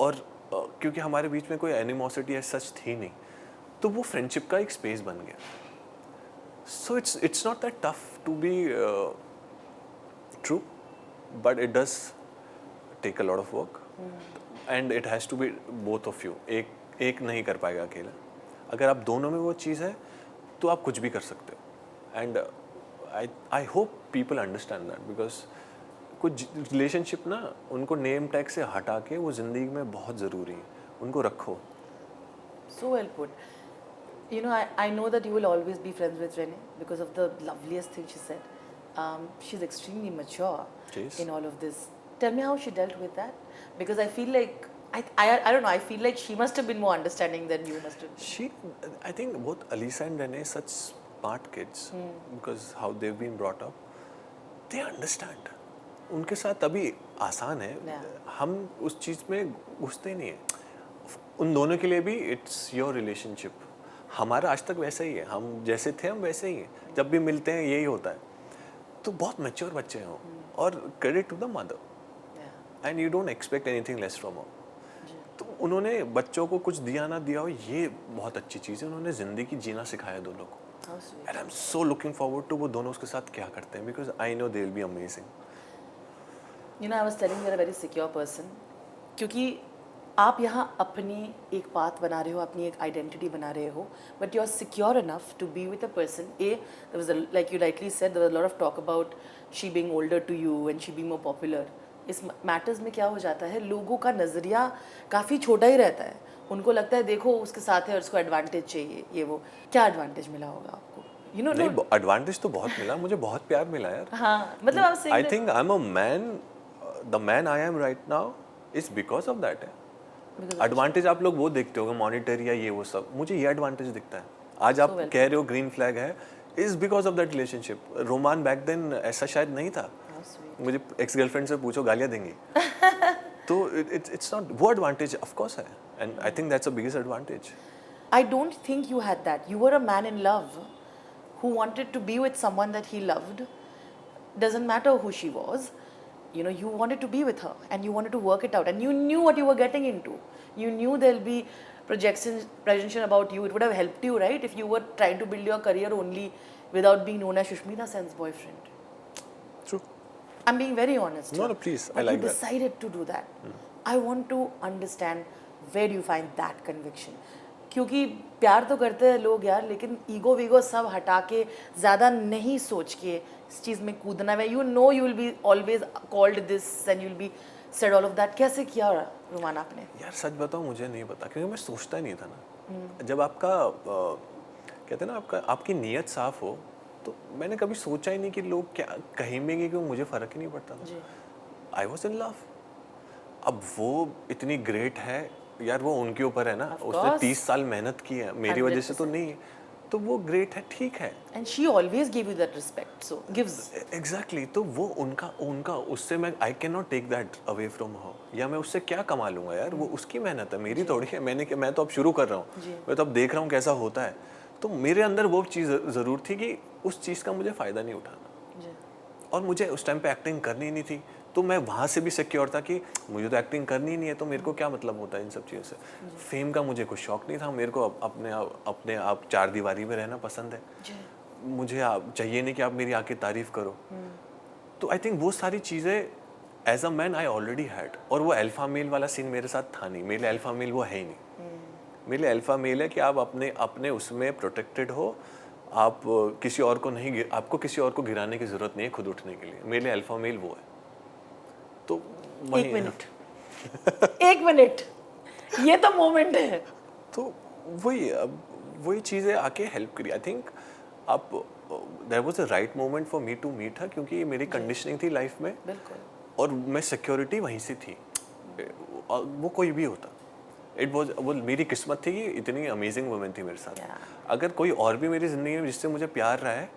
और क्योंकि हमारे बीच में कोई एनिमोसिटी ऐसा सच थी नहीं, तो वो फ्रेंडशिप का एक स्पेस बन गया। So it's not that tough to be true, but it does take a lot of work, and it has to be both of you. एक नहीं कर पाएगा अकेला, अगर आप दोनों में वो चीज़ है तो आप कुछ भी कर सकते हो। And I hope people understand that, because कुछ रिलेशनशिप ना, उनको नेम टैग से हटा के वो ज़िंदगी में बहुत ज़रूरी है, उनको रखो। So well put. You know, I know that you will always be friends with Renee because of the loveliest thing she said. She's extremely mature She is. in all of this. Tell me how she dealt with that, because I feel like I don't know. I feel like she must have been more understanding than you must have. I think both Alisa and Renee, such smart kids, because how they've been brought up, they understand. उनके साथ अभी आसान है, हम उस चीज़ में घुसते नहीं हैं। उन दोनों के लिए भी इट्स योर रिलेशनशिप, हमारा आज तक वैसा ही है, हम जैसे थे हम वैसे ही हैं, जब भी मिलते हैं यही होता है। तो बहुत मैच्योर बच्चे हैं, और credit to the mother, and you don't expect anything less from her. तो उन्होंने बच्चों को कुछ दिया ना दिया हो, ये बहुत अच्छी चीज़ है, उन्होंने ज़िंदगी जीना सिखाया दोनों को, and I am so looking forward to वो दोनों उसके साथ क्या करते हैं, because I know they will be amazing. You know, I was telling you're a very secure person, क्योंकि आप यहाँ अपनी एक पाथ बना रहे हो, अपनी एक आइडेंटिटी बना रहे हो, but you are secure enough to be with a person. there was like you rightly said, there was a lot of talk about she being older to you and she being more popular. इस matters में क्या हो जाता है, लोगों का नज़रिया काफ़ी छोटा ही रहता है, उनको लगता है देखो उसके साथ है और उसको एडवांटेज चाहिए, ये वो। क्या एडवांटेज मिला होगा आपको? You know, नहीं, एडवांटेज तो बहुत मिला, मुझे बहुत प्यार मिला यार। हाँ, मतलब आप आई think I am a man, the man I am right now is because of that है। एडवांटेज आप लोग वो देखते होगे, मॉनिटरी या ये वो सब, मुझे ये एडवांटेज दिखता है। आज आप कह रहे हो ग्रीन फ्लैग है, is because of that relationship. Roman back then ऐसा शायद नहीं था, मुझे एक्स गर्लफ्रेंड से पूछो गालियाँ देंगी। तो इट्स नॉट वो एडवांटेज, ऑफ कोर्स है, and I think that's a biggest advantage. I don't think you had that. You were a man in love who wanted to be with someone that he loved. Doesn't matter who she was. You know, you wanted to be with her and you wanted to work it out, and you knew what you were getting into. You knew there'll be projection about you. It would have helped you, right, if you were trying to build your career only without being known as Shushmita Sen's boyfriend. True. I'm being very honest. No, please. But I like you that. decided to do that. I want to understand, where do you find that conviction? क्योंकि प्यार तो करते हैं लोग यार, लेकिन ego we go सब हटा के, ज़्यादा नहीं सोच के इस चीज़ में कूदना है। You know you will be always called this and you will be said all of that. कैसे किया रोमान आपने? यार सच बताओ, मुझे नहीं पता, क्योंकि मैं सोचता ही नहीं था ना। जब आपका कहते हैं ना, आपकी नीयत साफ हो, तो मैंने कभी सोचा ही नहीं कि लोग क्या कहेंगे, क्योंकि मुझे फ़र्क ही नहीं पड़ता था। I was in love. अब वो इतनी ग्रेट है, यार वो उनके ऊपर है ना, Of उसने course. 30 साल मेहनत की है, मेरी वजह से तो नहीं है, तो वो ग्रेट है, ठीक है। And she always gave you that respect, so gives. Exactly तो वो उनका उनका उससे मैं I can not take that away from her, या मैं उससे क्या कमा लूंगा यार, वो उसकी मेहनत है, मेरी थोड़ी है। मैं तो अब शुरू कर रहा हूँ, मैं तो अब देख रहा हूँ कैसा होता है, तो मेरे अंदर वो चीज़ ज़रूर थी कि उस चीज़ का मुझे फ़ायदा नहीं उठाना, जी. और मुझे उस टाइम पे एक्टिंग करनी नहीं थी, तो मैं वहाँ से भी सिक्योर था कि मुझे तो एक्टिंग करनी ही नहीं है, तो मेरे को क्या मतलब होता है इन सब चीज़ों से। फेम का मुझे कुछ शौक नहीं था, मेरे को अपने आप चार दीवारी में रहना पसंद है। जी. मुझे आप चाहिए नहीं कि आप मेरी आके तारीफ करो। तो आई थिंक वो सारी चीज़ें as a man I already had, और वो अल्फा मेल वाला सीन मेरे साथ था नहीं। मेरे अल्फा मेल वो है ही नहीं। मेरे अल्फा मेल है कि आप अपने अपने उसमें प्रोटेक्टेड हो, आप किसी और को नहीं, आपको किसी और को गिराने की जरूरत नहीं है खुद उठने के लिए। मेरे अल्फा मेल वो है। तो वही 1 मिनट. 1 मिनट. ये तो मोमेंट है. तो वही अब वही चीज़ें आके हेल्प करी। आई थिंक आप there was a right moment for me to meet her, क्योंकि ये मेरी कंडीशनिंग थी लाइफ में, बिल्कुल. और मैं सिक्योरिटी वहीं से थी। और वो कोई भी होता, इट वाज वो मेरी किस्मत थी कि इतनी अमेजिंग वुमेन थी मेरे साथ। Yeah. अगर कोई और भी मेरी ज़िंदगी में जिससे मुझे प्यार रहा है,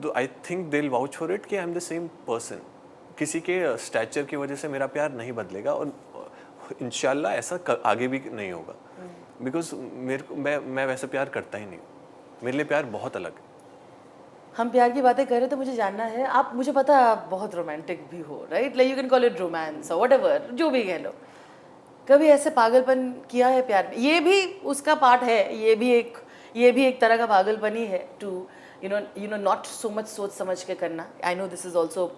तो I think they will vouch for it कि I am the same person. किसी के स्टैचर की वजह से मेरा प्यार नहीं बदलेगा, और इंशाल्लाह ऐसा आगे भी नहीं होगा, बिकॉज मेरे को मैं वैसा प्यार करता ही नहीं हूँ। मेरे लिए प्यार बहुत अलग है। हम प्यार की बातें कर रहे हैं, तो मुझे जानना है, आप, मुझे पता है आप बहुत रोमांटिक भी हो, right? Like you can call it romance और व्हाटएवर, जो भी कह लो. कभी ऐसे पागलपन किया है प्यार में? ये भी उसका पार्ट है, ये भी एक तरह का पागलपन ही है, to you know not so much सोच समझ के करना. I know this is also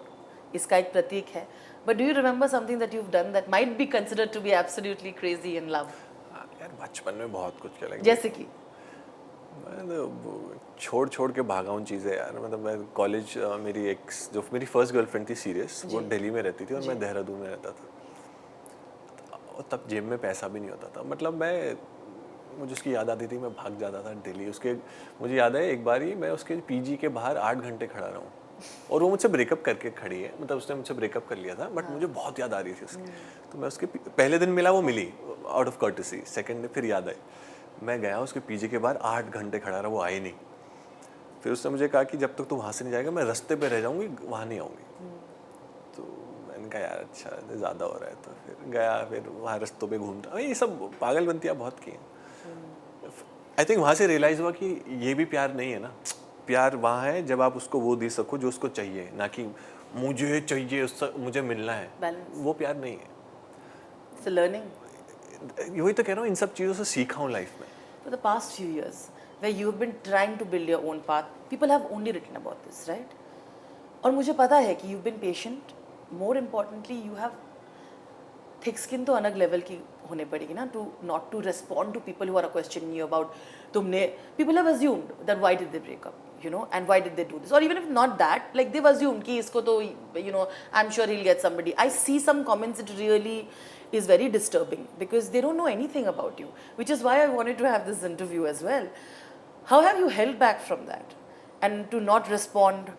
इसका एक प्रतीक है. But do you remember something that you done that might be considered to be absolutely crazy in love? यार बचपन में बहुत कुछ किया, जैसे कि मैं तो छोड़ छोड़ के भागा हूँ चीज़ें यार। मतलब मैं कॉलेज, मेरी एक जो मेरी फर्स्ट गर्लफ्रेंड थी सीरियस, वो दिल्ली में रहती थी और मैं देहरादून में रहता था, और तब जेब में पैसा भी नहीं होता था। मतलब मुझे उसकी याद आती थी, मैं भाग जाता था दिल्ली उसके। मुझे याद है एक बार ही मैं उसके पीजी के बाहर 8 घंटे खड़ा रहा हूँ, और वो मुझसे ब्रेकअप करके खड़ी है। मतलब उसने मुझसे ब्रेकअप कर लिया था, बट मुझे बहुत याद आ रही थी उसकी। तो मैं उसके पहले दिन मिला, वो मिली out of courtesy, second day फिर याद आई, मैं गया उसके पीजी के बाहर 8 घंटे खड़ा रहा, वो आई नहीं। फिर उसने मुझे कहा कि जब तक तू वहाँ से नहीं जाएगा मैं रास्ते पे रह जाऊँगी, वहाँ नहीं आऊँगी। तो मैंने कहा यार अच्छा ज़्यादा हो रहा है, तो फिर गया, फिर वहाँ रास्तों पे घूमता। ये सब पागलबंतियाँ बहुत की हैं। आई थिंक वहाँ से रियलाइज़ हुआ कि ये भी प्यार नहीं है ना। प्यार वहाँ है जब आप उसको वो दे सको जो उसको चाहिए, ना कि मुझे चाहिए उससे मुझे मिलना है। बैलेंस, वो प्यार नहीं है। It's a learning. वही तो कह रहा हूँ, इन सब चीज़ों से सीखा हूँ लाइफ में। For the past few years, where you have been trying to build your own path, people have only written about this, right? और मुझे पता है कि you've been patient. More importantly, you have thick skin तो अलग level की होने पड़ेगी ना, to not to respond to people who are questioning you about तुमने. People have assumed that why did they break up, you know, and why did they do this, or even if not that, like they've assumed कि इसको तो, you know, I'm sure he'll get somebody. I see some comments that really is very disturbing because they don't know anything about you, which is why I wanted to have this interview as well. How have you held back from that and to not respond,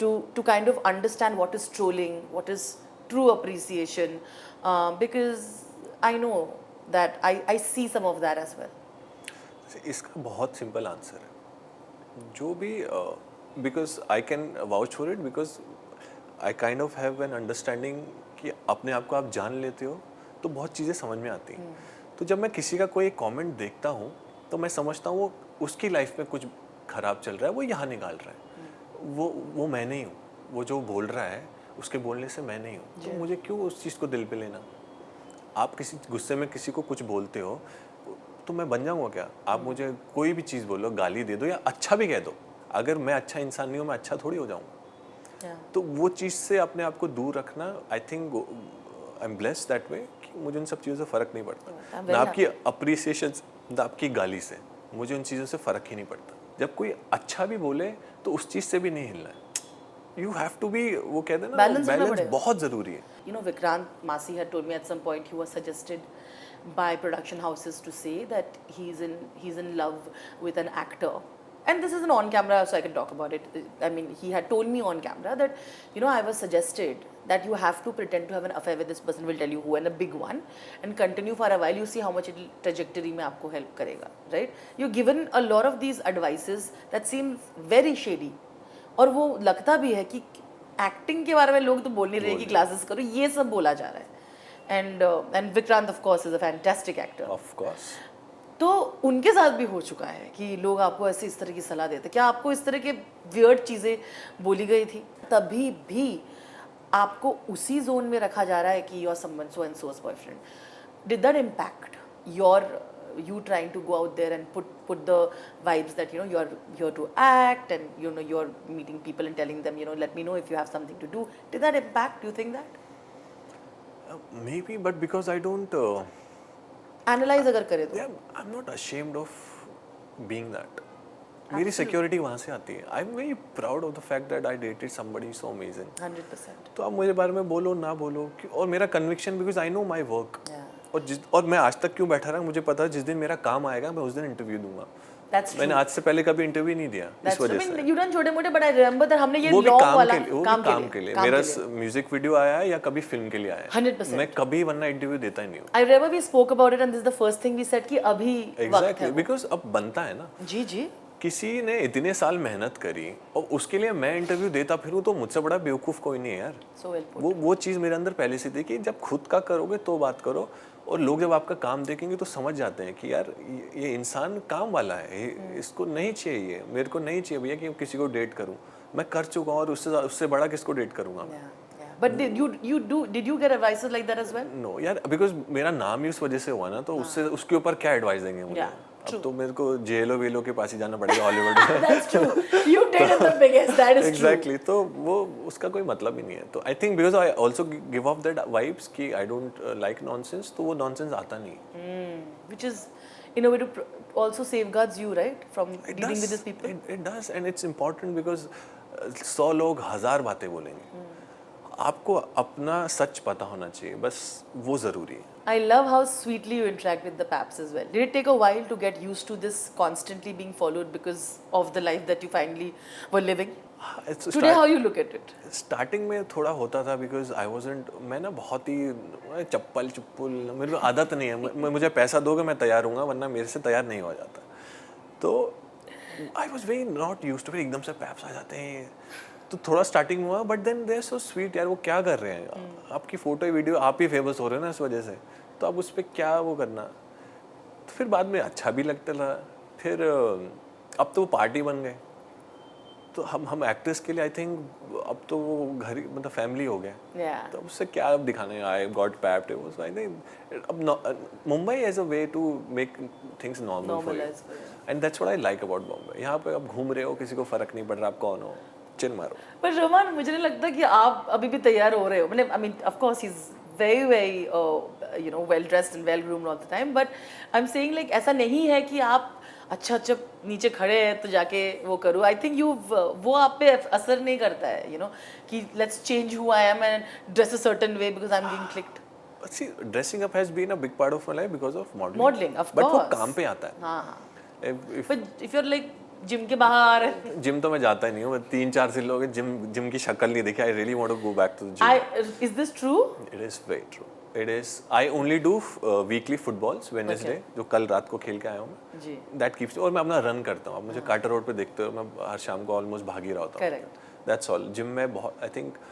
to kind of understand what is trolling, what is true appreciation, because I know that I see some of that as well. इसका बहुत simple answer है, जो भी because I can vouch for it, because I kind of have an understanding कि अपने आप को आप जान लेते हो तो बहुत चीज़ें समझ में आती हैं। तो जब मैं किसी का कोई कमेंट देखता हूँ तो मैं समझता हूँ वो उसकी लाइफ में कुछ ख़राब चल रहा है, वो यहाँ निकाल रहा है। वो मैं नहीं हूँ, वो जो बोल रहा है उसके बोलने से मैं नहीं हूँ। तो मुझे क्यों उस चीज़ को दिल पे लेना। आप किसी गुस्से में किसी को कुछ बोलते हो तो मैं बन जाऊँगा क्या? आप मुझे कोई भी चीज़ बोलो, गाली दे दो या अच्छा भी कह दो, अगर मैं अच्छा इंसान नहीं हूँ मैं अच्छा थोड़ी हो जाऊँगा। तो वो चीज़ से अपने आप को दूर रखना, आई think I am blessed that way कि मुझे उन सब चीज़ों से फ़र्क नहीं पड़ता। ना आपकी अप्रिसिएशन, ना आपकी गाली से, मुझे उन चीज़ों से फ़र्क ही नहीं पड़ता। जब कोई अच्छा भी बोले तो उस चीज़ से भी नहीं हिलना है। यू हैव टू बी, वो कहते हैं ना, बैलेंस बहुत ज़रूरी है। You know, Vikrant Masi had told me at some point he was suggested by production houses to say that he's in love with an actor and this is an on camera, so I can talk about it. I mean, he had told me on camera that, I was suggested that you have to pretend to have an affair with this person, will tell you who, and a big one, and continue for a while. You see how much it trajectory में आपको help करेगा, right? You're given a lot of these advices that seem very shady, और वो लगता भी है कि acting के बारे में लोग तो बोल नहीं रहे कि क्लासेस करो, ये सब बोला जा रहा है. And Vikrant of course is a fantastic actor. Of course. तो उनके साथ भी हो चुका है कि लोग आपको ऐसे इस तरह की सलाह देते. क्या आपको इस तरह के वियर्ड चीज़ें बोली गई थी? तभी भी आपको उसी जोन में रखा जा रहा है कि your someone so and so's boyfriend. Did that impact your you trying to go out there and put the vibes that you're here to act, and you're meeting people and telling them let me know if you have something to do? Did that impact? Do you think that? Maybe, but because I don't Analyze अगर करे तो. yeah, I'm not ashamed of being that. मेरी security वहाँ से आती है. I'm very proud of the fact that I dated somebody so amazing. 100%. तो आप मुझे बारे में बोलो ना बोलो, और मेरा conviction, because I know my work. Yeah. और मैं आज तक क्यों बैठा रहा, मुझे पता है जिस दिन मेरा काम आएगा मैं उस दिन इंटरव्यू दूंगा. That's true. मैंने आज से पहले कभी इंटरव्यू नहीं दिया इस वजह से. You done छोटे मोटे, but I remember that हमने ये वो भी long वाला काम के लिए मेरा म्यूजिक वीडियो आया है या कभी फिल्म के लिए आया है. 100%. मैं कभी वरना इंटरव्यू देता ही नहीं हूँ. I remember we spoke about it and this is the first thing we said कि अभी वक्त है. बिकॉज अब बनता है ना. जी जी. किसी ने इतने साल मेहनत करी और उसके लिए मैं इंटरव्यू देता फिरूं तो मुझसे बड़ा बेवकूफ़ कोई नहीं है यार. So well put. वो चीज़ मेरे अंदर पहले से थी कि जब खुद का करोगे तो बात करो, और लोग जब आपका काम देखेंगे तो समझ जाते हैं कि यार ये इंसान काम वाला है, इसको नहीं चाहिए, मेरे को नहीं चाहिए भैया कि किसी को डेट करूं. मैं कर चुका हूं और उससे बड़ा किसको डेट करूंगा. But did you get advices like that as well? No यार, बिकॉज मेरा नाम ही उस वजह से हुआ ना, तो उससे उसके ऊपर क्या एडवाइस देंगे मुझे. अब तो मेरे को जेलो वेलो के पास ही जाना पड़ेगा हॉलीवुड में. That's true. You dated the biggest. That is true. Exactly. तो वो उसका कोई मतलब ही नहीं है. तो I think because I also give of that vibes कि आई डोंट लाइक नॉनसेंस, तो वो नॉनसेंस आता नहीं. Which is in a way to also safeguards you, right, from dealing with these people. It does, and it's important because 100 लोग 1000 बातें बोलेंगे. आपको अपना सच पता होना चाहिए, बस वो जरूरी है. I love how sweetly you interact with the Paps as well. Did it take a while to get used to this constantly being followed because of the life that you finally were living? Today how you look at it? Starting में थोड़ा होता था because I wasn't, मैं ना बहुत ही चप्पल, मेरे को आदत नहीं है. मुझे पैसा दोगे मैं तैयार हूँगा, वरना मेरे से तैयार नहीं हो जाता. तो I was very not used to. फिर एकदम से पैप्स आ जाते हैं तो थोड़ा स्टार्टिंग हुआ, but then they are so sweet. यार वो क्या कर रहे हैं, आपकी फोटो वीडियो आप ही फेमस हो रहे हैं ना इस वजह से, तो आप उस पर क्या वो करना. तो फिर बाद में अच्छा भी लगता था. फिर अब तो वो पार्टी बन गए, तो हम एक्टर्स के लिए आई थिंक अब तो वो घर मतलब फैमिली हो गया. तो उससे क्या अब दिखाने आई गॉट पैप्ड. आई थिंक अब Mumbai as a way to make things normal for you, and that's what I like about Bombay. यहाँ पे आप घूम रहे हो, किसी को फर्क नहीं पड़ रहा आप कौन हो, चिल मारो. पर रोमान, मुझे नहीं लगता कि आप अभी भी तैयार हो रहे हो. मतलब I mean of course he is very well dressed and well groomed all the time, but I'm saying like ऐसा नहीं है कि आप अच्छा नीचे खड़े हैं तो जाके वो करो. आई थिंक वो आप पे असर नहीं करता है कि let's change who I am and dress a certain way because I am being clicked. See, dressing up has been a big part of my life because of modeling. Modeling, of but course. वो काम पे आता है. हाँ. If you're like gym के बाहर. Gym तो मैं जाता ही नहीं हूँ. 3-4 से लोग जिम की शक्ल नहीं देखी. I really want to go back to the gym. Is this true? It is very true. It is. I only do weekly footballs Wednesday, जो कल रात को खेल के आया हूँ मैं. जी. That keeps. और मैं अपना रन करता हूँ. अब मुझे कार्टर रोड पे देखते हो, मैं हर शाम को ऑलमोस्ट भाग ही रहा होता हूँ. Correct. That's all. जिम में बहुत, I think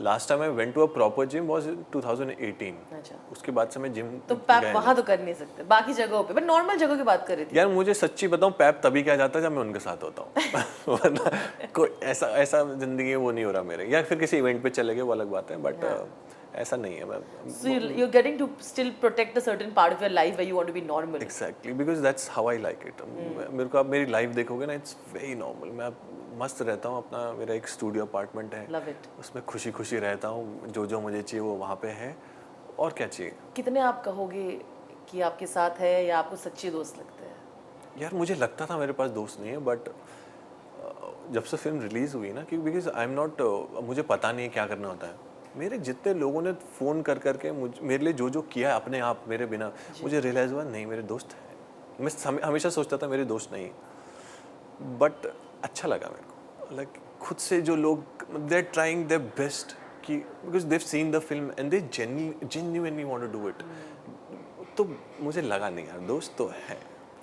last time I went to a proper gym was 2018. अच्छा. उसके बाद से मैं जिम तो पैप वहाँ तो कर नहीं सकते, बाकी जगहों पे. बट नॉर्मल जगहों की बात कर रही थी. यार मुझे सच्ची बताऊं, पैप तभी क्या जाता है जब मैं उनके साथ होता हूँ. वरना कोई ऐसा जिंदगी वो नहीं हो रहा मेरे. या फिर किसी इवेंट पे चले गए वो अलग बात है, बट ऐसा नहीं है. मैं So you're getting to still protect a certain part of your life where you want to be normal. Exactly, because that's how I like it. मेरे को आप मेरी लाइफ देखोगे ना, it's very normal. मैं मस्त रहता हूँ अपना. मेरा एक स्टूडियो अपार्टमेंट है. Love it. उसमें खुशी रहता हूँ. जो मुझे चाहिए वो वहाँ पे है. और क्या चाहिए. कितने आप कहोगे कि आपके साथ है या आपको सच्चे दोस्त लगते हैं? यार मुझे लगता था मेरे पास दोस्त नहीं है, बट जब से फिल्म रिलीज हुई ना, क्योंकि बिकॉज आई एम नॉट, मुझे पता नहीं है क्या करना होता है. मेरे जितने लोगों ने फ़ोन कर मेरे लिए जो किया अपने आप मेरे बिना, मुझे रियलाइज़ हुआ नहीं मेरे दोस्त हैं. मैं हमेशा सोचता था मेरे दोस्त नहीं. बट अच्छा लगा मेरे को, लाइक खुद से जो लोग they are trying their best कि because they have seen the film and they genuinely want to do it. तो मुझे लगा नहीं यार, दोस्त तो है,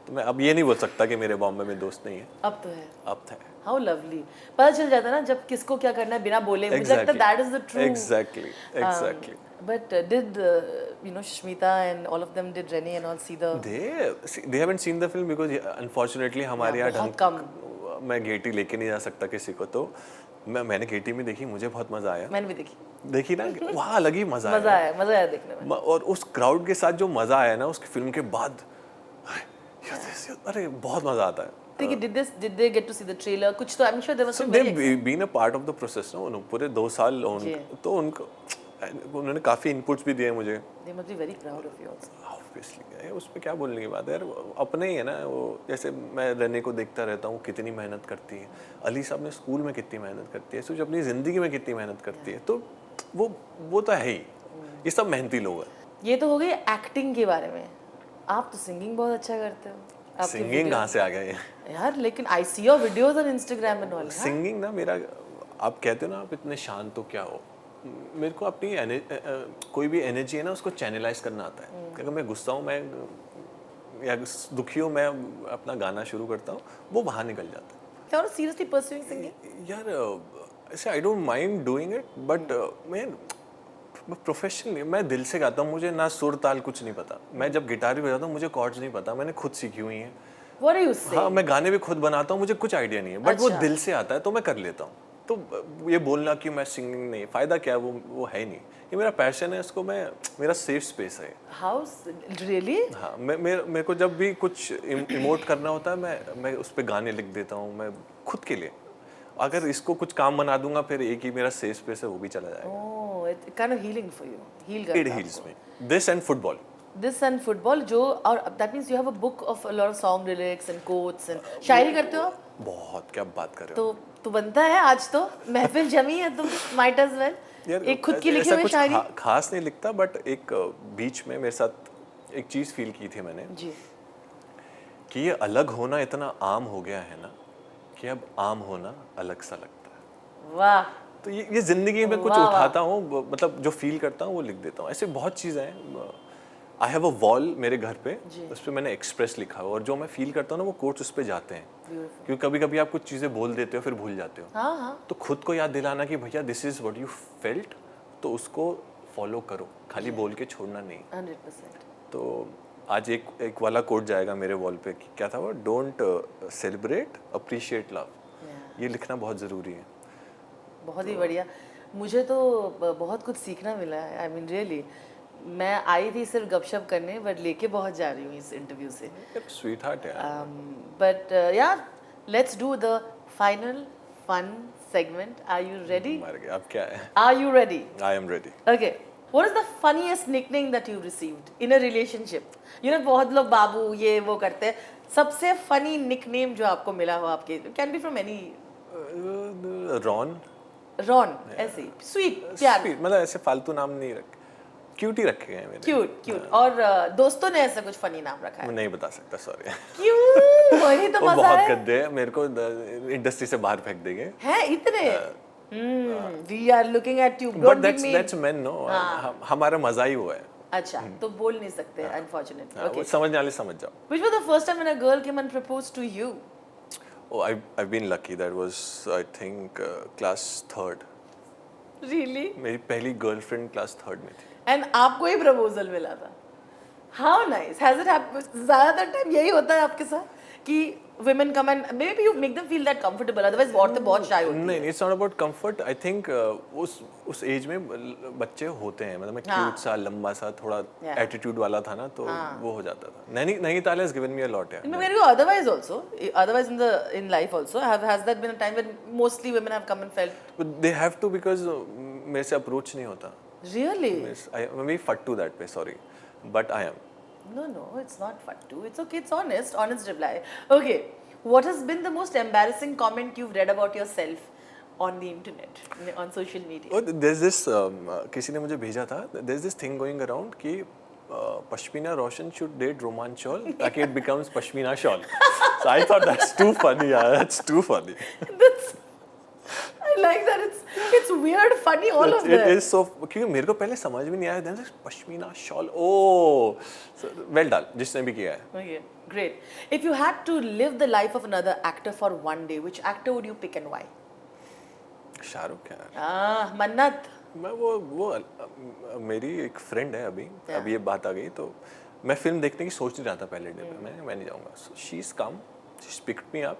तो मैं अब ये नहीं बोल सकता कि मेरे बॉम्बे में दोस्त नहीं है। अब तो है। अब है। हाउ लवली, पता चल जाता है ना जब किसको क्या करना है बिना बोले। मुझे लगता है that is the true. Exactly. But did Shmita and all of them, did Rennie and all see the? They haven't seen the film because unfortunately हमारे यहाँ बहुत कम। मैं गेटी लेके नहीं जा सकता किसी को, तो मैंने गेटी में देखी, मुझे बहुत मजा आया। मैंने भी देखी ना, वहाँ अलग ही मजा आया देखने में। और उस क्राउड के साथ जो मजा आया ना उसकी फिल्म के बाद, अरे बहुत मजा आता है। ठीक है, did they get to see the trailer? कुछ तो I'm sure there was some very they've been a part of the process ना, उन्होंने पूरे 2 साल तो उनको उन्होंने काफी इनपुट्स भी दिए मुझे। They must be very proud of you also. Obviously, उसमें क्या बोलने की बात है यार, अपने ही है ना वो। जैसे मैं रने को देखता रहता हूँ कितनी मेहनत करती है, अली साहब ने स्कूल में कितनी मेहनत करती है, सोच अपनी जिंदगी में कितनी मेहनत करती है, तो वो तो है ही, ये सब मेहनती लोग हैं। ये तो हो गई एक्टिंग के बारे में। आप तो सिंगिंग बहुत अच्छा करते हो। सिंगिंग कहाँ से आ गया ये यार? लेकिन I see your videos on Instagram and all. Singing ना मेरा, आप कहते हो ना आप इतने शांत हो क्या हो, मेरे को अपनी कोई भी एनर्जी है ना उसको चैनलाइज करना आता है। अगर मैं गुस्सा हूँ, मैं या दुखी हूँ, मैं अपना गाना शुरू करता हूँ, वो बाहर निकल जाता है। क्या सीरियसली परस्यूइंग सिंगिंग? यार ऐसे I don't mind doing it, but मैं प्रोफेशनली मैं दिल से गाता हूँ, मुझे ना सुर ताल कुछ नहीं पता। मैं जब गिटार भी बजाता हूँ मुझे कॉर्ड्स नहीं पता, मैंने खुद सीखी हुई हैं। What are you saying? हाँ, मैं गाने भी खुद बनाता हूँ, मुझे कुछ आइडिया नहीं है, बट वो दिल से आता है तो मैं कर लेता हूँ। तो ये बोलना कि मैं सिंगिंग नहीं, फायदा क्या, वो है नहीं। ये मेरा पैशन है, इसको मेरा सेफ स्पेस है। How really? हाँ, मेरे को जब भी कुछ इमोट करना होता है, मैं उस पर गाने लिख देता हूँ, मैं खुद के लिए। अगर इसको कुछ काम बना दूंगा फिर एक ही मेरा सेफ स्पेस है वो भी चला जाएगा। Oh, it kind of healing for you. Heal करता है। It heals me. This and football. This and football, जो और that means you have a book of a lot of song lyrics and quotes and शायरी करते हो आप? बहुत, क्या बात कर रहे हो? तो बनता है आज तो महफिल जमी है, तुम might as well एक खुद की लिखी हुई शायरी। खास नहीं लिखता, बट एक बीच में मेरे साथ एक चीज फील की थी मैंने जी, कि ये अलग होना इतना आम हो गया है ना कि अब आम होना अलग सा लगता है। वाह। तो ये जिंदगी में कुछ उठाता हूँ, मतलब जो फील करता हूँ वो लिख देता हूँ। ऐसे बहुत चीज़ें हैं। आई हैव अ वॉल मेरे घर पे, उस पर मैंने एक्सप्रेस लिखा हुआ, और जो मैं फील करता हूँ ना वो कोट्स उस पर जाते हैं। क्योंकि कभी कभी आप कुछ चीज़ें बोल देते हो फिर भूल जाते हो। हाँ। तो खुद को याद दिलाना कि भैया this is what you felt, तो उसको फॉलो करो, खाली बोल के छोड़ना नहीं। 100%। तो आज एक वाला कोट जाएगा मेरे वॉल पे, क्या था वो, डोंट सेलिब्रेट अप्रिशिएट लव। ये लिखना बहुत ज़रूरी है। बहुत ही बढ़िया। मुझे तो बहुत कुछ सीखना मिला है। आई मीन रियली, मैं आई थी सिर्फ गपशप करने, बट लेके बहुत जा रही हूँ इस इंटरव्यू से। स्वीट हार्ट यार। बट यार, let's do the final fun segment. Are you ready? मर गया, अब क्या है? Are you ready? I am ready. Okay. What is the funniest nickname that you received in a relationship? You know, बहुत लोग बाबू ये वो करते हैं। सबसे funny nickname जो आपको मिला हो आपके, can be from any. Ron. Ron, ऐसे स्वीट प्यार। मतलब ऐसे फालतू नाम नहीं रखे, क्यूट ही रखे हैं मैंने। क्यूट। और दोस्तों ने ऐसा कुछ फनी नाम रखा है? मैं नहीं बता सकता, सॉरी। क्यों? वही तो मजा बहुत है। गंदे हैं, मेरे को इंडस्ट्री से बाहर फेंक देंगे। हैं इतने? We are looking at you. But that's men, no? हमारा मजा ही वो है। अच्छा, तो बोल नहीं सकते, unfortunately. वो Okay. समझने वाले समझ जाओ। Which was the first time when a girl came and proposed to you? Oh, I've been lucky. That was, I think, class 3rd. Really? मेरी पहली गर्लफ्रेंड क्लास 3rd में थी। एंड आपको ही प्रपोजल मिला था? How nice. Has it happened? ज्यादातर time यही होता है आपके साथ कि women come and maybe you make them feel that comfortable, otherwise औरतें बहुत shy होती हैं। नहीं, it's not about comfort. I think उस एज में बच्चे होते हैं, मतलब मैं क्यूट सा, लंबा सा, थोड़ा एटीट्यूड वाला था ना, तो वो हो जाता था। Nainital has given me a lot, yeah. Maybe otherwise also, otherwise in life also, has that been a time when mostly women have come and felt? But they have to, because मेरे से अप्रोच नहीं होता। Really? I'm very fattu that way, sorry, but I am. No, it's not fattu. It's okay. It's honest reply. Okay, what has been the most embarrassing comment you've read about yourself on the internet, on social media? Oh, there's this किसी ने मुझे भेजा था, there's this thing going around कि Pashmina Roshan should date Roman Shawl ताकि it becomes Pashmina Shawl. So I thought that's too funny, यार. That's too funny. That's, I like that. It's weird, funny, all of It that. is so क्योंकि मेरे को पहले समझ में नहीं आया. Then Pashmina Shawl. Oh, so, well done. जिसने भी किया है. Okay, great. If you had to live the life of another actor for one day, which actor would you pick and why? Shahrukh यार. Mannat. मैं वो मेरी एक फ्रेंड है अभी. अभी ये बात आ गई तो मैं फिल्म देखने की सोच नहीं रहा था पहले डे पे. मैं नहीं जाऊँगा. She is come. She picked me up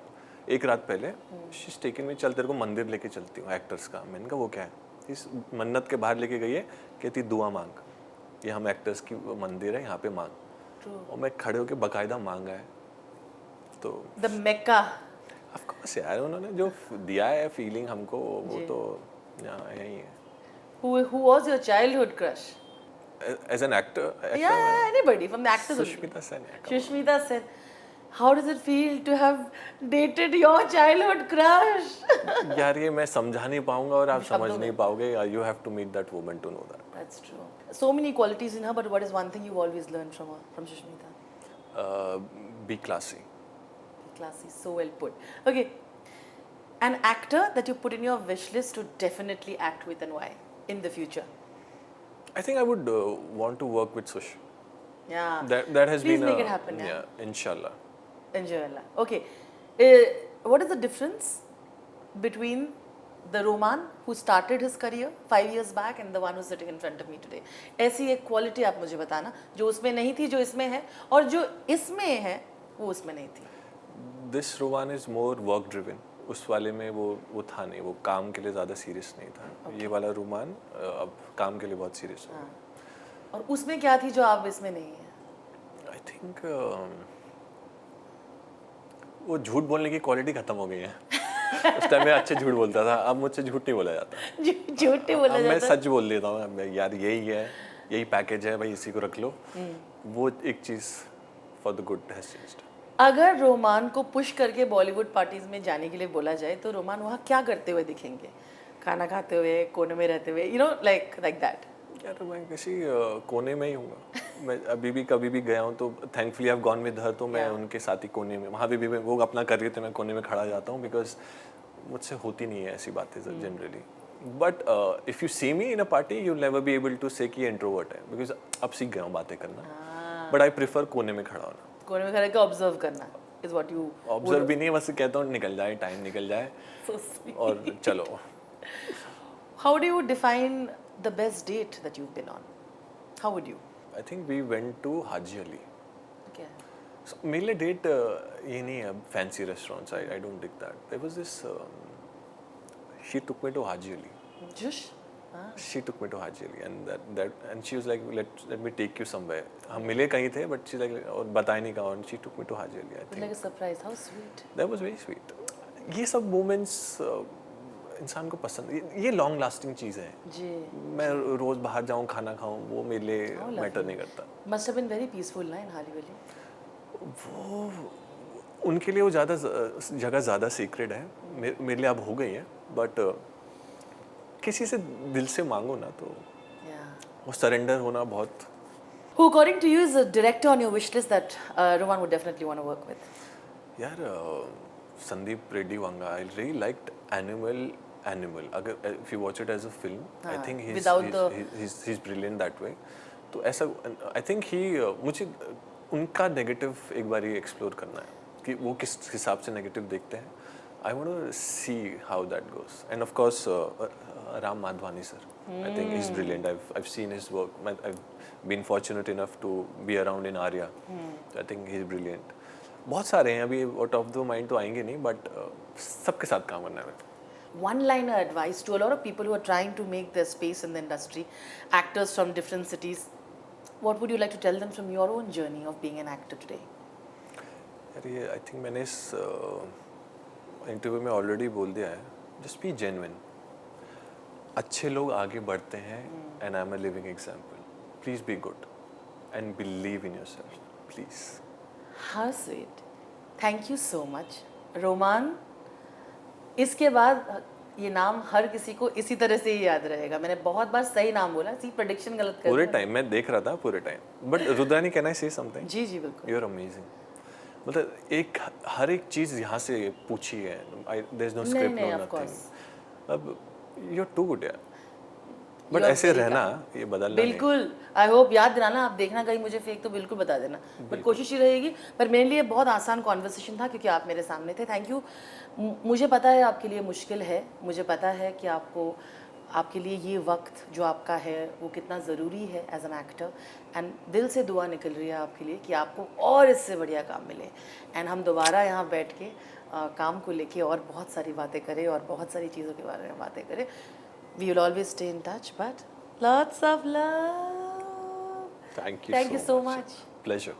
एक रात पहले. She is taken me. चल तेरे को मंदिर लेके चलती हूँ एक्टर्स का. मैंने कहा वो क्या है. इस मन्नत के बाहर लेके गई है. कहती दुआ मांग. ये हम एक्टर्स की मंदिर है यहाँ पे मांग. और मैं खड़े होके बकायदा मांगा है. तो The Mecca. ऑफ कोर्स यार उन्होंने जो दिया है फीलिंग हमको वो तो यही है. Who was your childhood crush? As an actor, Yeah, anybody from the actors. Sushmita Sen. Sushmita Sen. How does it feel to have dated your childhood crush? यार ये मैं समझा नहीं पाऊंगा और आप समझ नहीं पाओगे. You have to meet that woman to know that. That's true. So many qualities in her, but what is one thing you've always learned from her, from Sushmita? Be classy. Classy, so well put. Okay, an actor that you put in your wish list to definitely act with and why in the future? I think I would want to work with Sush. Yeah. That has Please been make it happen. Yeah. Inshallah. Inshallah. Okay. What is the difference between the Roman who started his career 5 years back and the one who's sitting in front of me today? ऐसी एक quality आप मुझे बताना जो उसमें नहीं थी जो इसमें है और जो इसमें है वो उसमें नहीं थी. This Roman is more work driven. उस वाले में वो था नहीं. वो काम के लिए ज़्यादा सीरियस नहीं था. ये वाला रोमान अब काम के लिए बहुत सीरियस है. और उसमें क्या थी जो आप इसमें नहीं है? I think वो झूठ बोलने की क्वालिटी खत्म हो गई है. उस टाइम मैं अच्छे झूठ बोलता था. अब मुझसे झूठ नहीं बोला जाता. झूठ नहीं बोला अब मैं जाता. सच बोल देता हूँ. यार यही है, यही पैकेज है भाई, इसी को रख लो. वो एक चीज़ for the good has changed. अगर रोमान को पुश करके बॉलीवुड पार्टीज में जाने के लिए बोला जाए तो रोमान वहाँ क्या करते हुए दिखेंगे? खाना खाते हुए, कोने में रहते हुए, यू नो लाइक दैट. यार मैं किसी कोने में ही हूँ. मैं अभी भी कभी भी गया हूँ तो thankfully I have gone with her. तो मैं उनके साथ ही कोने में, वहाँ भी वो अपना कर रहे थे, मैं कोने में खड़ा जाता हूँ. बिकॉज मुझसे होती नहीं है ऐसी बातें generally. But if you see me in a party you never be able to say कि इंट्रोवर्ट है. बिकॉज अब सीख गया हूँ बातें करना. बट आई प्रेफर कोने में खड़ा होना. कोने में खड़े के ऑब्जर्व करना is what you ऑब्जर्व भी नहीं, बस कहता हूँ निकल जाए, टाइम निकल जाए. so sweet. और चलो. How do you define the best date that you've been on? How would you? I think we went to Haji Ali. Okay. So, मेरे लिए डेट ये नहीं है fancy restaurants. I don't dig that. There was this she took me to Haji Ali. Jush? She took me to Haji Ali and she was like let me take you somewhere. हम मिले कहीं थे but she like और बताया नहीं कहाँ. And she took me to Haji Ali. I think Like a surprise. How sweet. that was very sweet. ये सब moments इंसान को पसंद, ये लॉन्ग लास्टिंग चीज़ है. जी. मैं रोज बाहर जाऊँ खाना खाऊँ वो मेरे लिए मैटर नहीं करता. Must have been very peaceful ना in Hali Valley. वो उनके लिए वो ज़्यादा जगह ज़्यादा सीक्रेट है. मेरे लिए अब हो गई है. बट किसी से दिल से मांगो ना तो वो सरेंडर होना बहुत. Who according to you is a director on your wish list that Roman would definitely want to work with? यार Sandeep Reddy Vanga. I really liked Animal. अगर if you watch it as a film I think he is brilliant that way. तो ऐसा आई think ही मुझे उनका negative एक बार ही explore करना है कि वो किस हिसाब से नेगेटिव देखते हैं. I want to see how that goes. And of course, Ram Madhwani sir. I think he's brilliant. I've seen his work. I've been fortunate enough to be around in Arya. I think he's brilliant. बहुत सारे हैं अभी out of the mind तो आएंगे नहीं, but सबके साथ काम करना है. One-liner advice to a lot of people who are trying to make their space in the industry, actors from different cities. What would you like to tell them from your own journey of being an actor today? यार ये I think मैंने इस interview में already बोल दिया है. Just be genuine. अच्छे लोग आगे बढ़ते हैं and I am a living example. Please be good and believe in yourself please. How sweet. Thank you so much. Rohman, इसके बाद ये नाम हर किसी को इसी तरह से ही याद रहेगा। मैंने बहुत बार सही नाम बोला, सी प्रेडिक्शन गलत कर पूरे दिया। टाइम मैं देख रहा था पूरे time. But Rudrani, can I say something? जी जी बिल्कुल। You are amazing. मतलब एक हर एक चीज यहाँ से पूछी है, there is no script, no नहीं, of नथिंग। course। अब यू आर टू गुड यार। बट You are ऐसे very रहना, kind। ये बदलना नहीं। बिल्कुल। आई होप याद दिलाना, आप देखना कहीं मुझे फेक तो बिल्कुल बता देना, बट कोशिश ही रहेगी। पर मेरे लिए बहुत आसान कॉन्वर्सेशन था क्योंकि आप मेरे सामने थे। Thank you. मुझे पता है आपके लिए मुश्किल है, मुझे पता है कि आपके लिए ये वक्त जो आपका है वो कितना ज़रूरी है एज एन एक्टर। एंड दिल से दुआ निकल रही है आपके लिए कि आपको और इससे बढ़िया काम मिले, एंड हम दोबारा यहाँ बैठ के काम को लेके और बहुत सारी बातें करें और बहुत सारी चीज़ों के बारे में बातें करें। We will always stay in touch, but lots of love. Thank you Thank you so much. Pleasure.